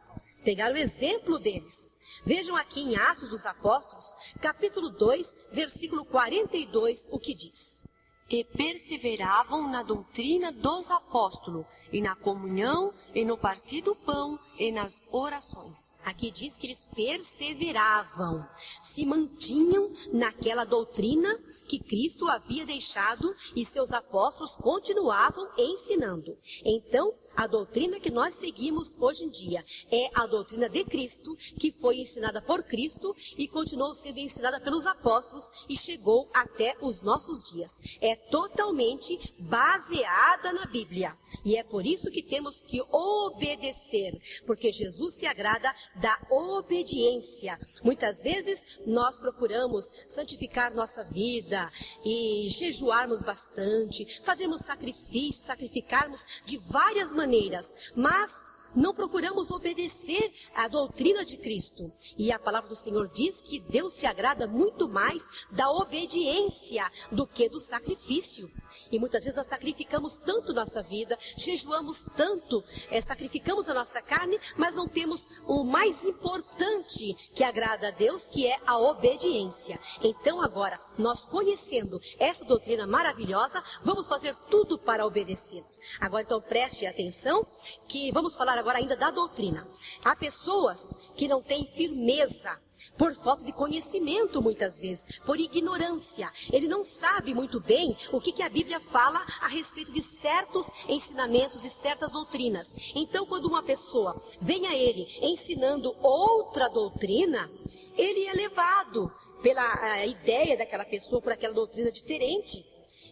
Pegar o exemplo deles. Vejam aqui em Atos dos Apóstolos, capítulo 2, versículo 42, o que diz. E perseveravam na doutrina dos apóstolos, e na comunhão, e no partir do pão, e nas orações. Aqui diz que eles perseveravam, se mantinham naquela doutrina que Cristo havia deixado e seus apóstolos continuavam ensinando. Então, a doutrina que nós seguimos hoje em dia é a doutrina de Cristo, que foi ensinada por Cristo e continuou sendo ensinada pelos apóstolos e chegou até os nossos dias. É totalmente baseada na Bíblia. E é por isso que temos que obedecer, porque Jesus se agrada da obediência. Muitas vezes nós procuramos santificar nossa vida e jejuarmos bastante, fazemos sacrifícios, sacrificarmos de várias maneiras, mas não procuramos obedecer à doutrina de Cristo. E a palavra do Senhor diz que Deus se agrada muito mais da obediência do que do sacrifício. E muitas vezes nós sacrificamos tanto nossa vida, jejuamos tanto, sacrificamos a nossa carne, mas não temos o mais importante que agrada a Deus, que é a obediência. Então agora, nós conhecendo essa doutrina maravilhosa, vamos fazer tudo para obedecê-los. Agora então preste atenção que vamos falar agora ainda da doutrina. Há pessoas que não têm firmeza por falta de conhecimento, muitas vezes, por ignorância. Ele não sabe muito bem o que a Bíblia fala a respeito de certos ensinamentos, de certas doutrinas. Então, quando uma pessoa vem a ele ensinando outra doutrina, ele é levado pela ideia daquela pessoa, por aquela doutrina diferente.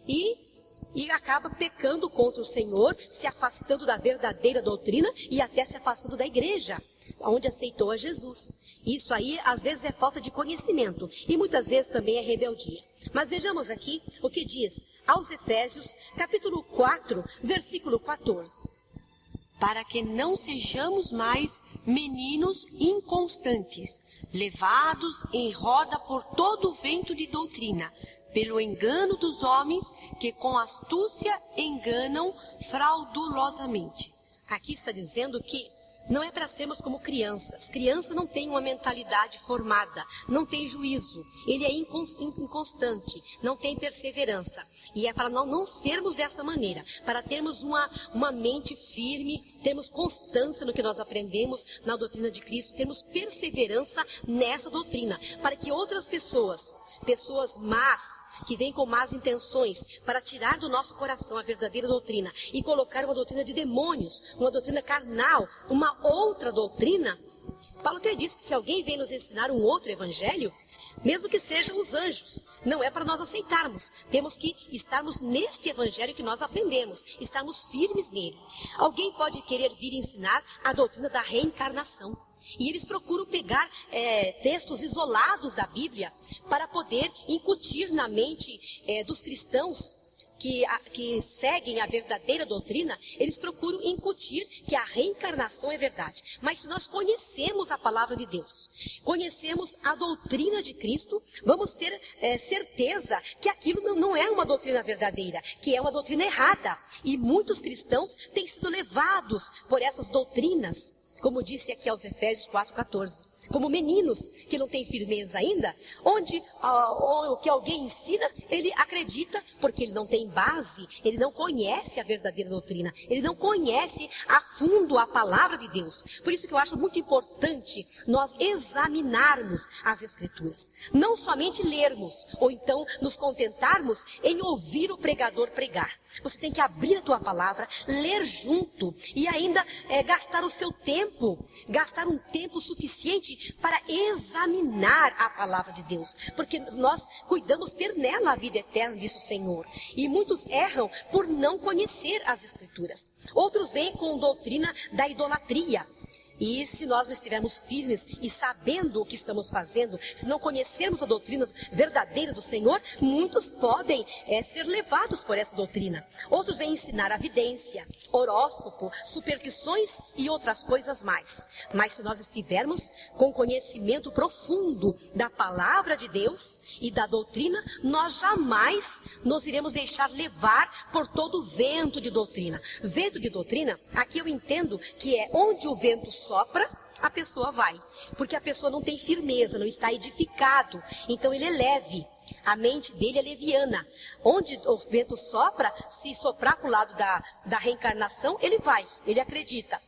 E e acaba pecando contra o Senhor, se afastando da verdadeira doutrina e até se afastando da igreja, onde aceitou a Jesus. Isso aí, às vezes, é falta de conhecimento e muitas vezes também é rebeldia. Mas vejamos aqui o que diz aos Efésios, capítulo 4, versículo 14. Para que não sejamos mais meninos inconstantes, levados em roda por todo o vento de doutrina, pelo engano dos homens que com astúcia enganam fraudulosamente. Aqui está dizendo que não é para sermos como crianças. Criança não tem uma mentalidade formada, não tem juízo, ele é inconstante, não tem perseverança. E é para não sermos dessa maneira, para termos uma mente firme, termos constância no que nós aprendemos na doutrina de Cristo, termos perseverança nessa doutrina, para que outras pessoas más, que vêm com más intenções para tirar do nosso coração a verdadeira doutrina e colocar uma doutrina de demônios, uma doutrina carnal, uma outra doutrina. Paulo até diz que se alguém vem nos ensinar um outro evangelho, mesmo que sejam os anjos, não é para nós aceitarmos. Temos que estarmos neste evangelho que nós aprendemos, estarmos firmes nele. Alguém pode querer vir ensinar a doutrina da reencarnação. E eles procuram pegar textos isolados da Bíblia para poder incutir na mente dos cristãos que seguem a verdadeira doutrina. Eles procuram incutir que a reencarnação é verdade. Mas se nós conhecemos a palavra de Deus, conhecemos a doutrina de Cristo, vamos ter certeza que aquilo não é uma doutrina verdadeira, que é uma doutrina errada. E muitos cristãos têm sido levados por essas doutrinas, como disse aqui aos Efésios 4,14. Como meninos que não têm firmeza ainda, onde o que alguém ensina, ele acredita, porque ele não tem base, ele não conhece a verdadeira doutrina, ele não conhece a fundo a palavra de Deus. Por isso que eu acho muito importante nós examinarmos as Escrituras. Não somente lermos, ou então nos contentarmos em ouvir o pregador pregar. Você tem que abrir a tua palavra, ler junto e ainda gastar o seu tempo, gastar um tempo suficiente para examinar a palavra de Deus. Porque nós cuidamos ter nela a vida eterna, disse o Senhor. E muitos erram por não conhecer as Escrituras. Outros vêm com doutrina da idolatria. E se nós não estivermos firmes e sabendo o que estamos fazendo, se não conhecermos a doutrina verdadeira do Senhor, muitos podem ser levados por essa doutrina. Outros vêm ensinar a vidência, horóscopo, superstições e outras coisas mais. Mas se nós estivermos com conhecimento profundo da palavra de Deus e da doutrina, nós jamais nos iremos deixar levar por todo o vento de doutrina. Vento de doutrina, aqui eu entendo que é onde o vento sopra, a pessoa vai. Porque a pessoa não tem firmeza, não está edificado. Então ele é leve. A mente dele é leviana. Onde o vento sopra, se soprar para o lado da reencarnação, ele vai, ele acredita.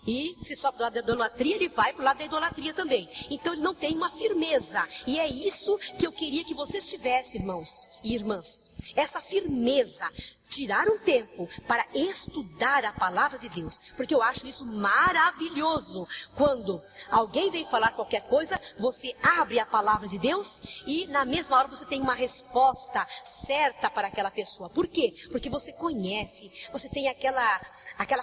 E se sopra do lado da idolatria, ele vai para o lado da idolatria também. Então ele não tem uma firmeza. E é isso que eu queria que vocês tivessem, irmãos e irmãs. Essa firmeza, tirar um tempo para estudar a palavra de Deus, porque eu acho isso maravilhoso. Quando alguém vem falar qualquer coisa, você abre a palavra de Deus e na mesma hora você tem uma resposta certa para aquela pessoa. Por quê? Porque você conhece, você tem aquela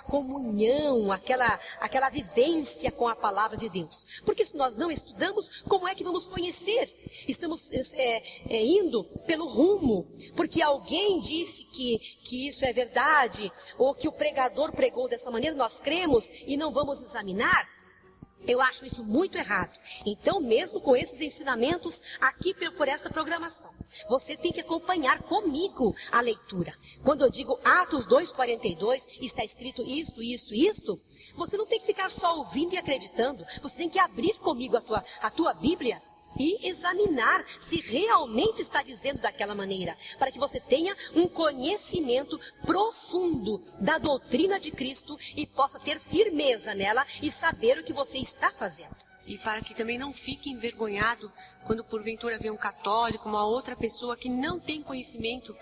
comunhão, aquela vivência com a palavra de Deus. Porque se nós não estudamos, como é que vamos conhecer? Estamos indo pelo rumo, porque alguém disse que isso é verdade, ou que o pregador pregou dessa maneira, nós cremos e não vamos examinar. Eu acho isso muito errado. Então, mesmo com esses ensinamentos aqui por esta programação, você tem que acompanhar comigo a leitura. Quando eu digo Atos 2,42, está escrito isto, você não tem que ficar só ouvindo e acreditando. Você tem que abrir comigo a tua Bíblia e examinar se realmente está dizendo daquela maneira, para que você tenha um conhecimento profundo da doutrina de Cristo e possa ter firmeza nela e saber o que você está fazendo. E para que também não fique envergonhado quando porventura vê um católico, uma outra pessoa que não tem conhecimento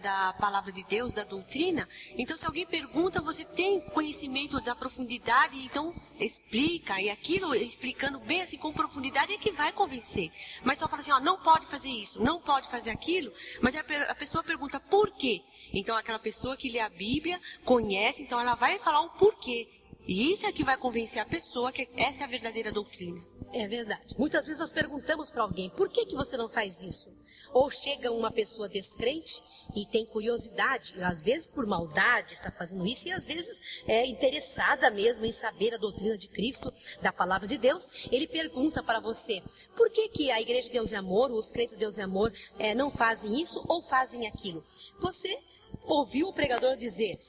da palavra de Deus, da doutrina. Então, se alguém pergunta, você tem conhecimento da profundidade, então explica. E aquilo, explicando bem assim com profundidade, é que vai convencer. Mas só fala assim, ó, não pode fazer isso, não pode fazer aquilo. Mas a pessoa pergunta por quê? Então, aquela pessoa que lê a Bíblia, conhece, então ela vai falar o porquê. E isso é que vai convencer a pessoa que essa é a verdadeira doutrina. É verdade. Muitas vezes nós perguntamos para alguém, por que você não faz isso? Ou chega uma pessoa descrente e tem curiosidade, às vezes por maldade está fazendo isso, e às vezes é interessada mesmo em saber a doutrina de Cristo, da palavra de Deus. Ele pergunta para você, por que a Igreja de Deus é Amor, os crentes de Deus é Amor, não fazem isso ou fazem aquilo? Você ouviu o pregador dizer,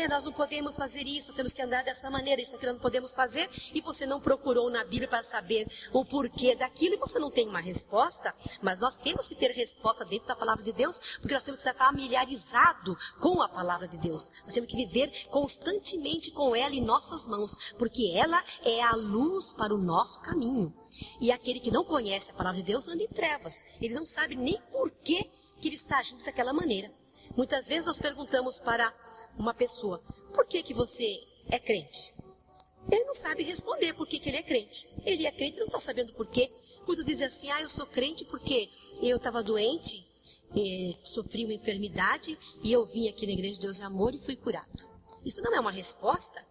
nós não podemos fazer isso, temos que andar dessa maneira, isso aqui nós não podemos fazer, e você não procurou na Bíblia para saber o porquê daquilo, e você não tem uma resposta, mas nós temos que ter resposta dentro da palavra de Deus, porque nós temos que estar familiarizado com a palavra de Deus, nós temos que viver constantemente com ela em nossas mãos, porque ela é a luz para o nosso caminho, e aquele que não conhece a palavra de Deus anda em trevas, ele não sabe nem porquê que ele está agindo daquela maneira. Muitas vezes nós perguntamos para uma pessoa, por que você é crente? Ele não sabe responder por que ele é crente. Ele é crente e não está sabendo por quê. Muitos dizem assim, eu sou crente porque eu estava doente, sofri uma enfermidade e eu vim aqui na Igreja de Deus é Amor e fui curado. Isso não é uma resposta?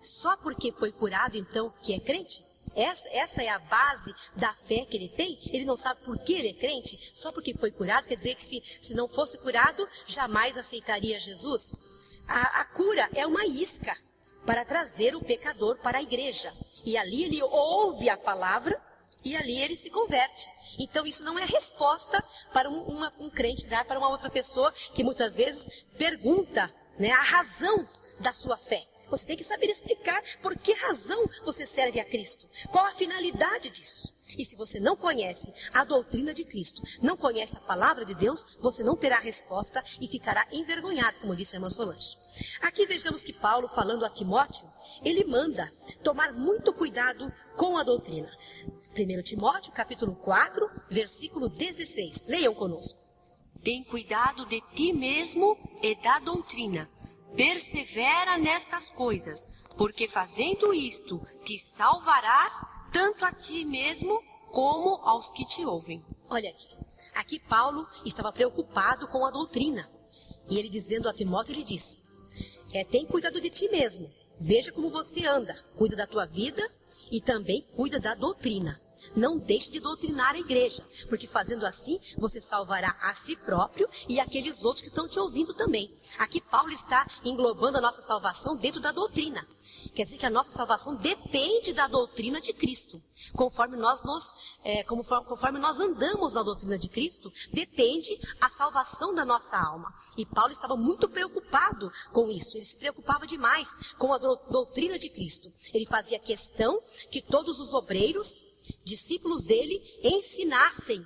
Só porque foi curado, então, que é crente? Essa é a base da fé que ele tem. Ele não sabe por que ele é crente, só porque foi curado. Quer dizer que se não fosse curado, jamais aceitaria Jesus. A cura é uma isca para trazer o pecador para a igreja. E ali ele ouve a palavra e ali ele se converte. Então isso não é resposta para um crente dar para uma outra pessoa que muitas vezes pergunta, a razão da sua fé. Você tem que saber explicar por que razão você serve a Cristo. Qual a finalidade disso? E se você não conhece a doutrina de Cristo, não conhece a palavra de Deus, você não terá resposta e ficará envergonhado, como disse a irmã Solange. Aqui vejamos que Paulo, falando a Timóteo, ele manda tomar muito cuidado com a doutrina. 1 Timóteo, capítulo 4, versículo 16. Leiam conosco. Tem cuidado de ti mesmo e da doutrina. Persevera nestas coisas, porque fazendo isto, te salvarás tanto a ti mesmo como aos que te ouvem. Olha aqui Paulo estava preocupado com a doutrina. E ele dizendo a Timóteo, ele disse, tem cuidado de ti mesmo, veja como você anda, cuida da tua vida e também cuida da doutrina. Não deixe de doutrinar a igreja, porque fazendo assim, você salvará a si próprio e aqueles outros que estão te ouvindo também. Aqui Paulo está englobando a nossa salvação dentro da doutrina. Quer dizer que a nossa salvação depende da doutrina de Cristo. Conforme nós andamos na doutrina de Cristo, depende a salvação da nossa alma. E Paulo estava muito preocupado com isso. Ele se preocupava demais com a doutrina de Cristo. Ele fazia questão que todos os obreiros, discípulos dele, ensinassem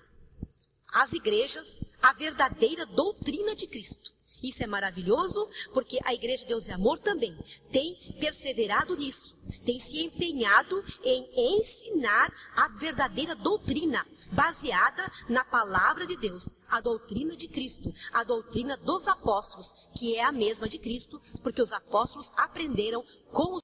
às igrejas a verdadeira doutrina de Cristo. Isso é maravilhoso, porque a Igreja de Deus é Amor também tem perseverado nisso, tem se empenhado em ensinar a verdadeira doutrina, baseada na palavra de Deus, a doutrina de Cristo, a doutrina dos apóstolos, que é a mesma de Cristo, porque os apóstolos aprenderam com os